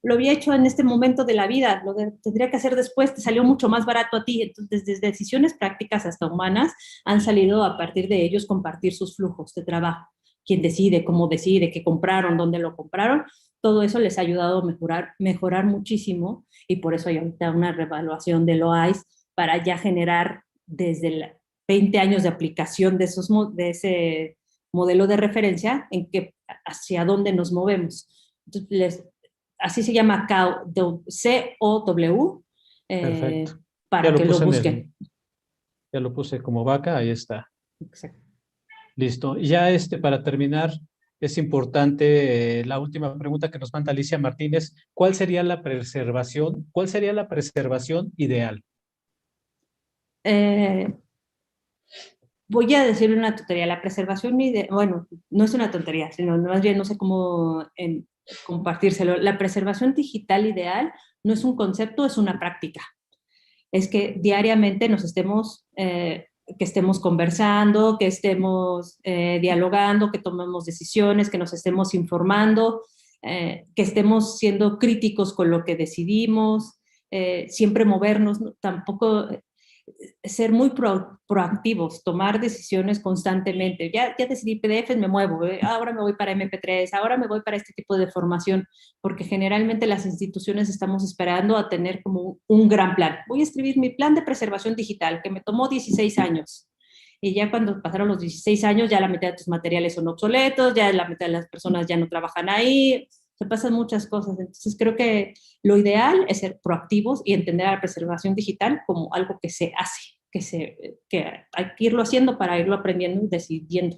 lo había hecho en este momento de la vida, tendría que hacer después, te salió mucho más barato a ti. Entonces, desde decisiones prácticas hasta humanas, han salido a partir de ellos compartir sus flujos de trabajo. Quién decide, cómo decide, qué compraron, dónde lo compraron. Todo eso les ha ayudado a mejorar muchísimo y por eso hay ahorita una reevaluación del OAIS para ya generar desde 20 años de aplicación de ese modelo de referencia hacia dónde nos movemos. Entonces, así se llama COW, para que lo busquen. Ya lo puse como VACA, ahí está. Exacto. Listo. Y ya para terminar, es importante la última pregunta que nos manda Alicia Martínez. ¿Cuál sería la preservación ideal? Voy a decir una tontería. La preservación ideal, bueno, no es una tontería, sino más bien no sé cómo compartírselo. La preservación digital ideal no es un concepto, es una práctica. Es que diariamente nos estemos que estemos conversando, que estemos dialogando, que tomemos decisiones, que nos estemos informando, que estemos siendo críticos con lo que decidimos, siempre movernos, ¿no? Tampoco ser muy proactivos, tomar decisiones constantemente. Ya decidí PDFs, me muevo, ahora me voy para MP3, ahora me voy para este tipo de formación, porque generalmente las instituciones estamos esperando a tener como un gran plan. Voy a escribir mi plan de preservación digital, que me tomó 16 años. Y ya cuando pasaron los 16 años, ya la mitad de tus materiales son obsoletos, ya la mitad de las personas ya no trabajan ahí, se pasan muchas cosas. Entonces creo que lo ideal es ser proactivos y entender a la preservación digital como algo que se hace, que hay que irlo haciendo para irlo aprendiendo y decidiendo.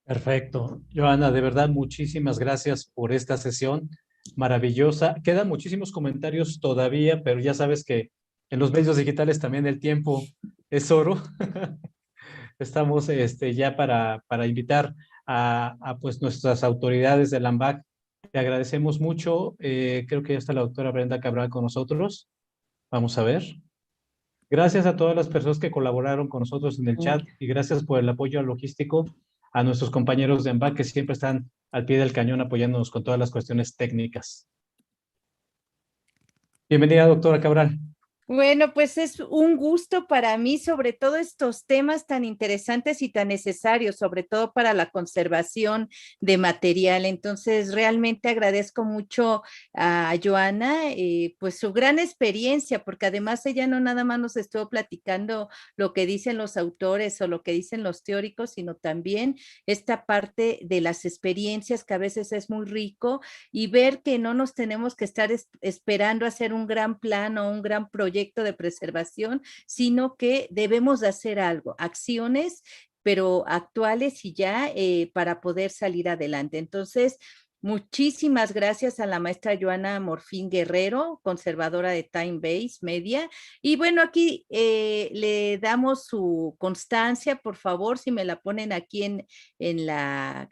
Perfecto. Joana, de verdad, muchísimas gracias por esta sesión maravillosa. Quedan muchísimos comentarios todavía, pero ya sabes que en los medios digitales también el tiempo es oro. Estamos ya para invitar a pues nuestras autoridades del AMBAC. Te agradecemos mucho. Creo que ya está la doctora Brenda Cabral con nosotros. Vamos a ver. Gracias a todas las personas que colaboraron con nosotros en el chat y gracias por el apoyo logístico a nuestros compañeros de AMBAC que siempre están al pie del cañón apoyándonos con todas las cuestiones técnicas. Bienvenida, doctora Cabral. Bueno, pues es un gusto para mí, sobre todo estos temas tan interesantes y tan necesarios, sobre todo para la conservación de material. Entonces, realmente agradezco mucho a Joana, pues su gran experiencia, porque además ella no nada más nos estuvo platicando lo que dicen los autores o lo que dicen los teóricos, sino también esta parte de las experiencias que a veces es muy rico y ver que no nos tenemos que estar esperando hacer un gran plan o un gran proyecto de preservación, sino que debemos de hacer algo, acciones, pero actuales y ya para poder salir adelante. Entonces, muchísimas gracias a la maestra Joana Morfín Guerrero, conservadora de Time Base Media. Y bueno, aquí le damos su constancia, por favor, si me la ponen aquí en la...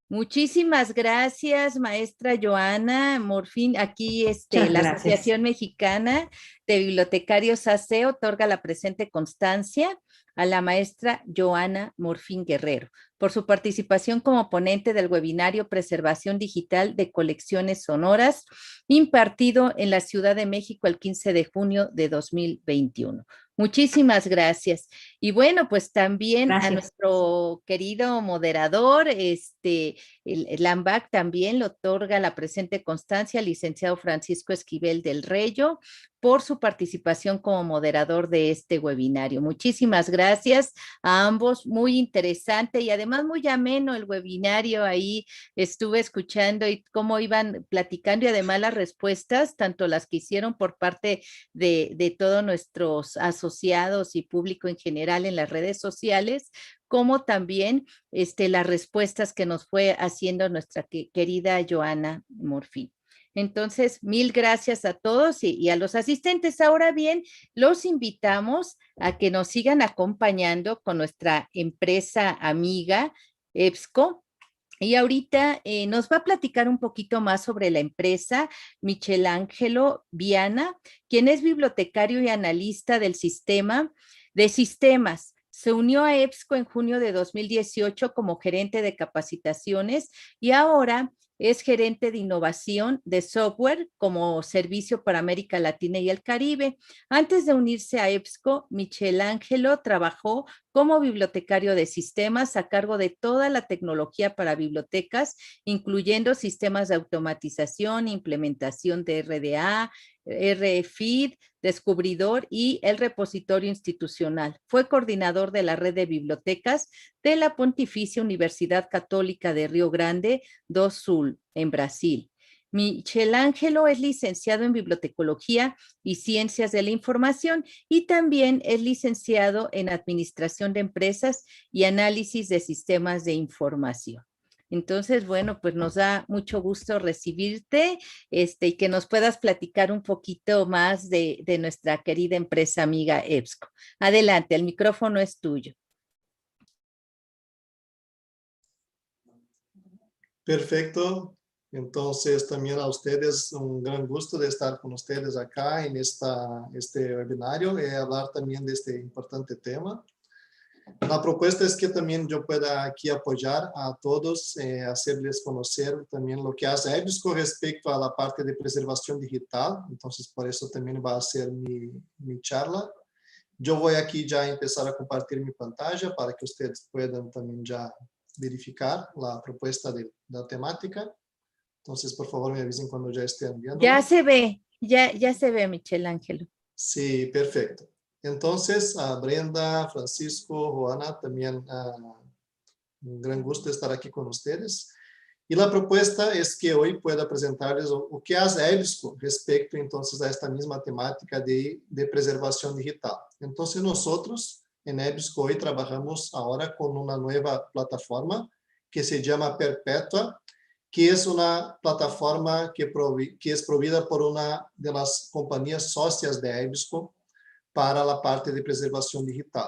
Muchísimas gracias, maestra Joana Morfín. Aquí la Asociación Mexicana de Bibliotecarios AC otorga la presente constancia a la maestra Joana Morfín Guerrero por su participación como ponente del webinario Preservación Digital de Colecciones Sonoras, impartido en la Ciudad de México el 15 de junio de 2021. Muchísimas gracias. Y bueno, pues también a nuestro querido moderador, el AMBAC también le otorga la presente constancia al licenciado Francisco Esquivel del Reyo por su participación como moderador de este webinario. Muchísimas gracias a ambos, muy interesante y además muy ameno el webinario. Ahí estuve escuchando y cómo iban platicando y además las respuestas, tanto las que hicieron por parte de todos nuestros asociados y público en general en las redes sociales, como también las respuestas que nos fue haciendo nuestra querida Joana Morfín. Entonces, mil gracias a todos y a los asistentes. Ahora bien, los invitamos a que nos sigan acompañando con nuestra empresa amiga EBSCO. Y ahorita nos va a platicar un poquito más sobre la empresa Michelangelo Viana, quien es bibliotecario y analista del sistema de sistemas. Se unió a EBSCO en junio de 2018 como gerente de capacitaciones y ahora es gerente de innovación de software como servicio para América Latina y el Caribe. Antes de unirse a EBSCO, Michelangelo trabajó como bibliotecario de sistemas a cargo de toda la tecnología para bibliotecas, incluyendo sistemas de automatización, implementación de RDA, RFID, descubridor y el repositorio institucional. Fue coordinador de la red de bibliotecas de la Pontificia Universidad Católica de Río Grande do Sul, en Brasil. Michelangelo es licenciado en Bibliotecología y Ciencias de la Información y también es licenciado en Administración de Empresas y Análisis de Sistemas de Información. Entonces, bueno, pues nos da mucho gusto recibirte y que nos puedas platicar un poquito más de nuestra querida empresa amiga EBSCO. Adelante, el micrófono es tuyo. Perfecto. Entonces, también a ustedes un gran gusto de estar con ustedes acá en este webinario y hablar también de este importante tema. La propuesta es que también yo pueda aquí apoyar a todos, hacerles conocer también lo que hace EBSCO respecto a la parte de preservación digital. Entonces, por eso también va a ser mi charla. Yo voy aquí ya a empezar a compartir mi pantalla para que ustedes puedan también ya verificar la propuesta de la temática. Entonces, por favor, me avisen cuando ya estén viendo. Ya se ve, ya se ve, Michelangelo. Sí, perfecto. Entonces, a Brenda, Francisco, Joana, también un gran gusto estar aquí con ustedes. Y la propuesta es que hoy pueda presentarles o que hace EBSCO respecto entonces a esta misma temática de preservación digital. Entonces, nosotros en EBSCO hoy trabajamos ahora con una nueva plataforma que se llama Perpetua, que es una plataforma que es provida por una de las compañías socias de EBSCO para la parte de preservación digital.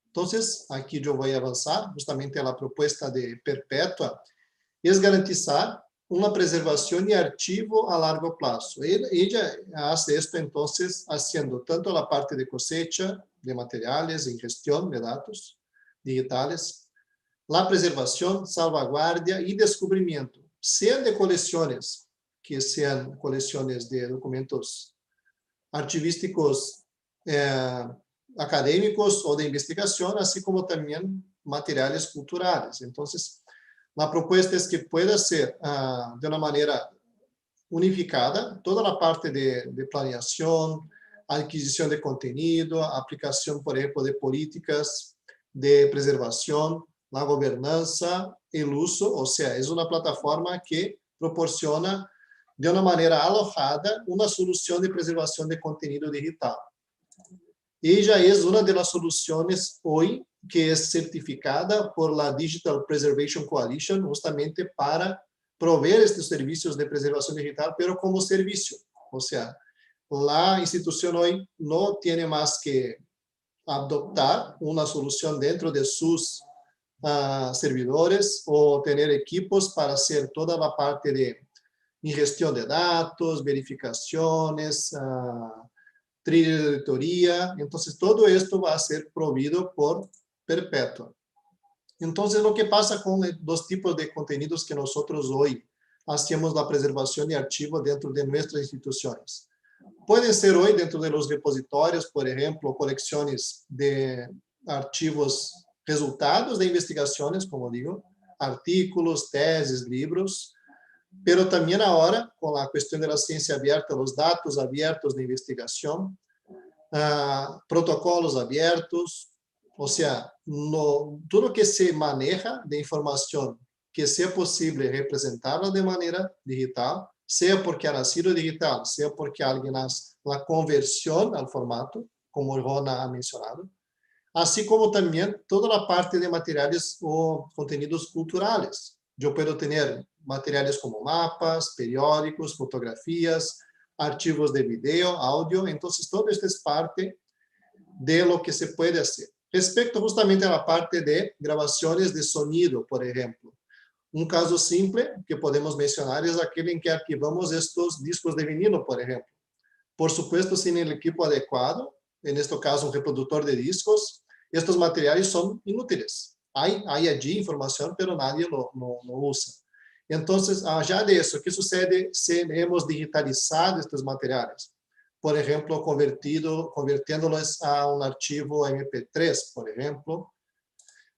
Entonces, aquí yo voy a avanzar justamente a la propuesta de Perpetua, es garantizar una preservación y archivo a largo plazo. Ella hace esto entonces haciendo tanto la parte de cosecha de materiales, ingestión de datos digitales, la preservación, salvaguardia y descubrimiento, sean de colecciones, que sean colecciones de documentos archivísticos académicos o de investigación, así como también materiales culturales. Entonces, la propuesta es que pueda ser de una manera unificada toda la parte de planeación, adquisición de contenido, aplicación, por ejemplo, de políticas de preservación, la gobernanza, el uso, o sea, es una plataforma que proporciona de una manera alojada una solución de preservación de contenido digital. Ella es una de las soluciones hoy que es certificada por la Digital Preservation Coalition justamente para proveer estos servicios de preservación digital, pero como servicio. O sea, la institución hoy no tiene más que adoptar una solución dentro de sus servidores o tener equipos para hacer toda la parte de ingestión de datos, verificaciones, trilha de auditoría. Entonces, todo esto va a ser provido por Perpetua. Entonces, lo que pasa con los tipos de contenidos que nosotros hoy hacemos la preservación y archivo dentro de nuestras instituciones. Pueden ser hoy dentro de los repositorios, por ejemplo, colecciones de archivos, resultados de investigaciones, como digo, artículos, tesis, libros, pero también ahora, con la cuestión de la ciencia abierta, los datos abiertos de investigación, protocolos abiertos, o sea, todo que se maneja de información que sea posible representarla de manera digital, sea porque ha nacido digital, sea porque alguien hace la conversión al formato, como Rona ha mencionado, así como también toda la parte de materiales o contenidos culturales. Yo puedo tener materiales como mapas, periódicos, fotografías, archivos de video, audio. Entonces, todo esto es parte de lo que se puede hacer. Respecto justamente a la parte de grabaciones de sonido, por ejemplo. Un caso simple que podemos mencionar es aquel en que arquivamos estos discos de vinilo, por ejemplo. Por supuesto, sin el equipo adecuado, en este caso un reproductor de discos, estos materiales son inútiles. Hay allí información, pero nadie lo usa. Entonces, allá de eso, ¿qué sucede si hemos digitalizado estos materiales? Por ejemplo, convirtiéndolos a un archivo MP3, por ejemplo.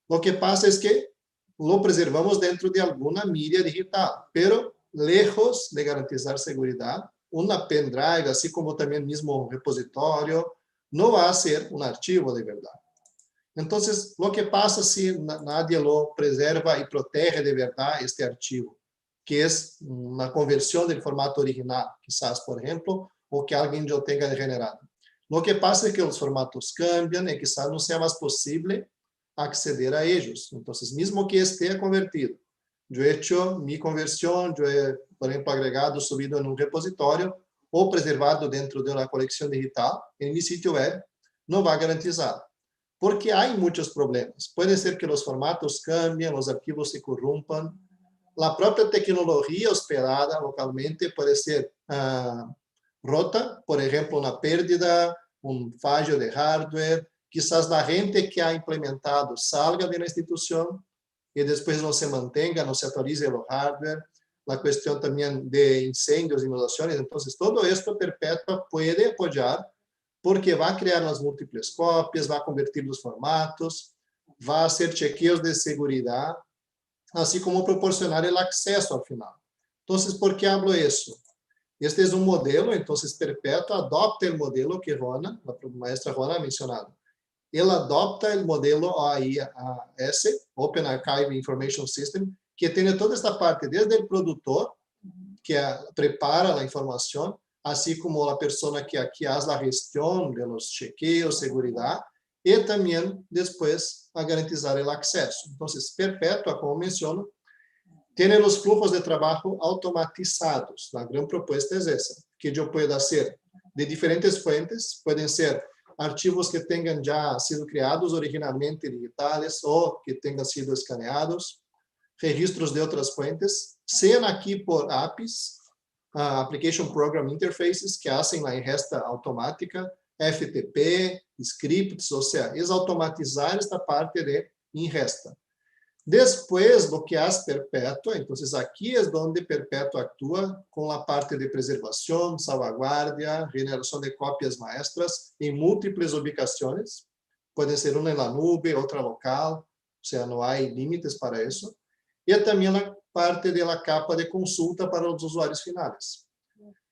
Lo que pasa es que lo preservamos dentro de alguna media digital, pero lejos de garantizar seguridad, una pendrive, así como también mismo repositorio, no va a ser un archivo de verdad. Entonces, lo que pasa si nadie lo preserva y protege de verdad este archivo, que es una conversión del formato original, quizás, por ejemplo, o que alguien lo tenga generado. Lo que pasa es que los formatos cambian y quizás no sea más posible acceder a ellos. Entonces, mismo que esté convertido, yo he hecho mi conversión, yo he, por ejemplo, agregado, subido en un repositorio o preservado dentro de una colección digital en mi sitio web, no va garantizado. Porque hay muchos problemas. Puede ser que los formatos cambien, los archivos se corrompan. La propia tecnología hospedada localmente puede ser rota, por ejemplo, una pérdida, un fallo de hardware. Quizás la gente que ha implementado salga de la institución y después no se mantenga, no se actualice el hardware. La cuestión también de incendios, inundaciones. Entonces, todo esto Perpetua puede apoyar porque va a crear las múltiples copias, va a convertir los formatos, va a hacer chequeos de seguridad, así como proporcionar el acceso al final. Entonces, ¿por qué hablo eso? Este es un modelo, entonces Perpetua adopta el modelo que Rona, la maestra Rona ha mencionado. Él adopta el modelo OAIS, Open Archive Information System, que tiene toda esta parte, desde el productor, que prepara la información, así como la persona que aquí hace la gestión de los chequeos, seguridad, y también después a garantizar el acceso. Entonces, Perpetua, como menciono, tiene los flujos de trabajo automatizados. La gran propuesta es esa, que yo pueda hacer de diferentes fuentes, pueden ser archivos que tengan ya sido creados originalmente digitales o que tengan sido escaneados, registros de otras fuentes, sean aquí por APIs, Application Program Interfaces, que hacen la ingesta automática, FTP, scripts, o sea, es automatizar esta parte de ingesta. Después, lo que hace Perpetua, entonces aquí es donde Perpetua actúa con la parte de preservación, salvaguardia, generación de copias maestras en múltiples ubicaciones. Puede ser una en la nube, otra local, o sea, no hay límites para eso. Y también la parte de la capa de consulta para los usuarios finales.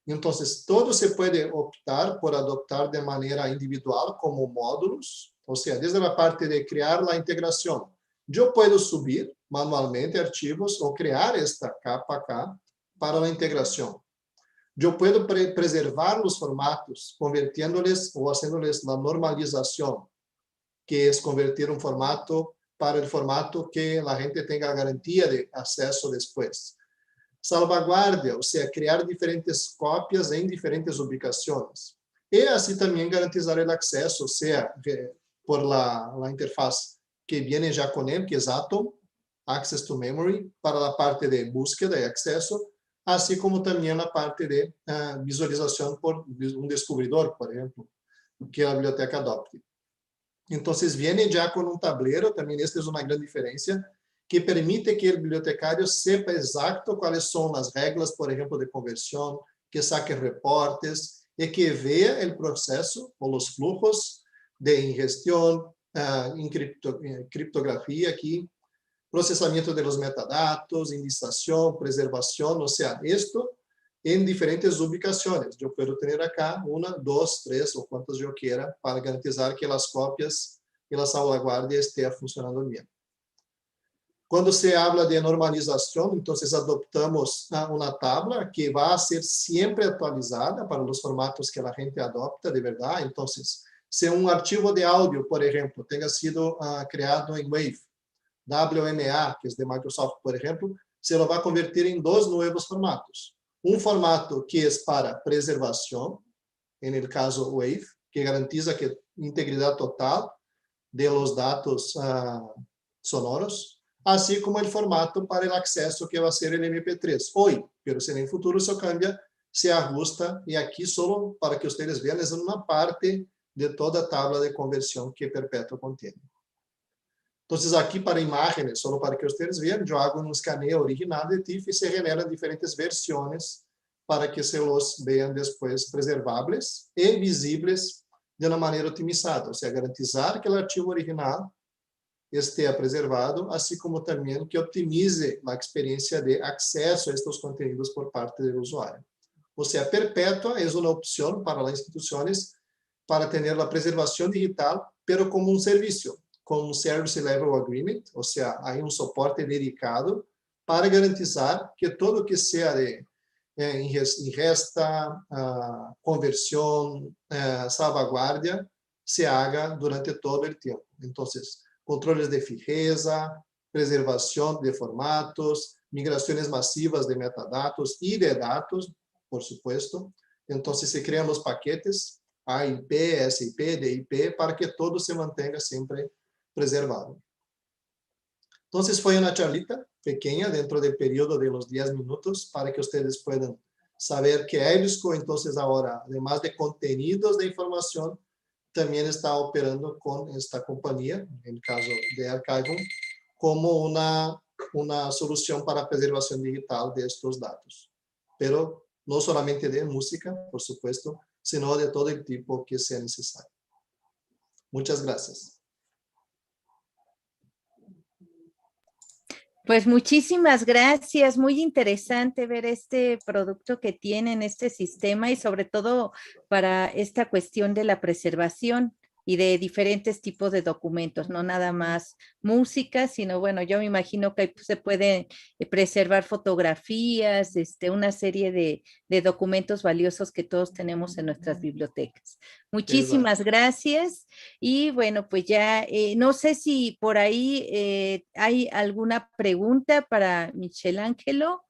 Entonces, todo se puede optar por adoptar de manera individual como módulos, o sea, desde la parte de crear la integración. Yo puedo subir manualmente archivos o crear esta capa acá para la integración. Yo puedo preservar los formatos, convirtiéndoles o haciéndoles la normalización, que es convertir un formato para el formato que la gente tenga garantía de acceso después. Salvaguardia, o sea, crear diferentes copias en diferentes ubicaciones. Y así también garantizar el acceso, sea por la interfaz que viene ya con él, que es Atom, Access to Memory, para la parte de búsqueda y acceso, así como también la parte de visualización por un descubridor, por ejemplo, que la biblioteca adopte. Entonces viene ya con un tablero, también esta es una gran diferencia, que permite que el bibliotecario sepa exacto cuáles son las reglas, por ejemplo, de conversión, que saque reportes y que vea el proceso o los flujos de ingestión, criptografía aquí, procesamiento de los metadatos, indexación, preservación, o sea, esto en diferentes ubicaciones. Yo puedo tener acá 1, 2, 3 o cuantas yo quiera para garantizar que las copias y la salvaguardia estén funcionando bien. Cuando se habla de normalización, entonces adoptamos una tabla que va a ser siempre actualizada para los formatos que la gente adopta de verdad. Entonces, si un archivo de audio, por ejemplo, tenga sido creado en Wave, WMA, que es de Microsoft, por ejemplo, se lo va a convertir en 2 nuevos formatos. Un formato que es para preservación, en el caso Wave, que garantiza que integridad total de los datos sonoros, así como el formato para el acceso que va a ser el MP3 hoy, pero si en el futuro eso cambia, se ajusta, y aquí solo para que ustedes vean, es una parte de toda tabla de conversión que Perpetua contiene. Entonces aquí para imágenes, solo para que ustedes vean, yo hago un escaneo original de TIFF y se generan diferentes versiones para que se los vean después preservables y visibles de una manera optimizada, o sea, garantizar que el archivo original esté preservado, así como también que optimice la experiencia de acceso a estos contenidos por parte del usuario. O sea, Perpetua es una opción para las instituciones para tener la preservación digital, pero como un servicio, con un Service Level Agreement, o sea, hay un soporte dedicado para garantizar que todo lo que sea de ingesta, conversión, salvaguardia, se haga durante todo el tiempo. Entonces, controles de fijeza, preservación de formatos, migraciones masivas de metadatos y de datos, por supuesto. Entonces, se crean los paquetes AIP, SIP, DIP, para que todo se mantenga siempre preservado. Entonces, fue una charlita pequeña dentro del periodo de los 10 minutos para que ustedes puedan saber que EBSCO, entonces, ahora, además de contenidos de información, también está operando con esta compañía, en el caso de Archivum, como una solución para preservación digital de estos datos. Pero no solamente de música, por supuesto, sino de todo el tipo que sea necesario. Muchas gracias. Pues muchísimas gracias, muy interesante ver este producto que tienen, este sistema, y sobre todo para esta cuestión de la preservación y de diferentes tipos de documentos, no nada más música, sino bueno, yo me imagino que se pueden preservar fotografías, una serie de documentos valiosos que todos tenemos en nuestras bibliotecas. Muchísimas gracias. Y bueno, pues ya no sé si por ahí hay alguna pregunta para Michel Ángelo.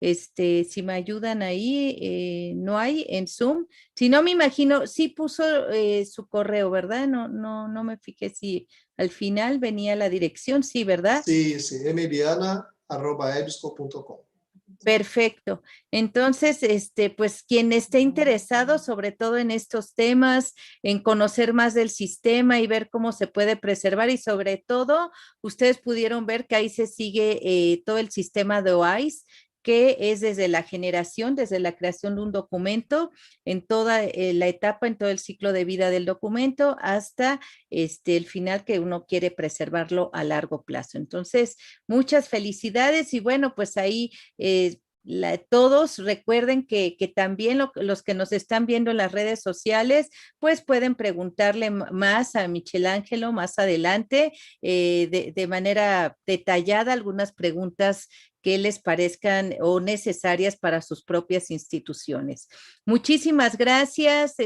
Si me ayudan ahí, no hay en Zoom. Si no, me imagino, sí puso su correo, ¿verdad? No me fijé si al final venía la dirección, sí, ¿verdad? Sí, sí, mviana@ebsco.com. Perfecto. Entonces, pues quien esté interesado, sobre todo en estos temas, en conocer más del sistema y ver cómo se puede preservar y sobre todo, ustedes pudieron ver que ahí se sigue todo el sistema de OAIS, que es desde la generación, desde la creación de un documento, en toda la etapa, en todo el ciclo de vida del documento, hasta el final que uno quiere preservarlo a largo plazo. Entonces, muchas felicidades y bueno, pues ahí todos recuerden que también los que nos están viendo en las redes sociales, pues pueden preguntarle más a Michelangelo más adelante de manera detallada algunas preguntas que les parezcan o necesarias para sus propias instituciones. Muchísimas gracias,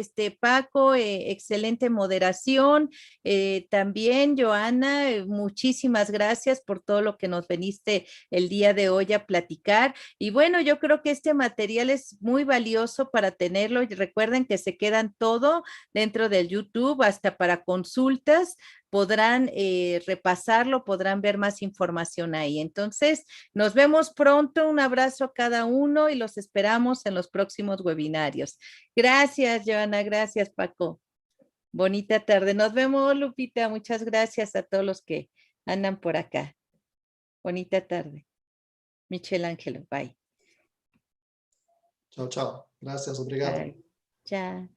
Paco, excelente moderación. También, Joana, muchísimas gracias por todo lo que nos veniste el día de hoy a platicar. Y bueno, yo creo que este material es muy valioso para tenerlo. Y recuerden que se quedan todo dentro del YouTube, hasta para consultas. Podrán repasarlo, podrán ver más información ahí. Entonces, nos vemos pronto. Un abrazo a cada uno y los esperamos en los próximos webinarios. Gracias, Joana. Gracias, Paco. Bonita tarde. Nos vemos, Lupita. Muchas gracias a todos los que andan por acá. Bonita tarde. Michelangelo, bye. Chao, chao. Gracias, obrigado. Bye. Chao.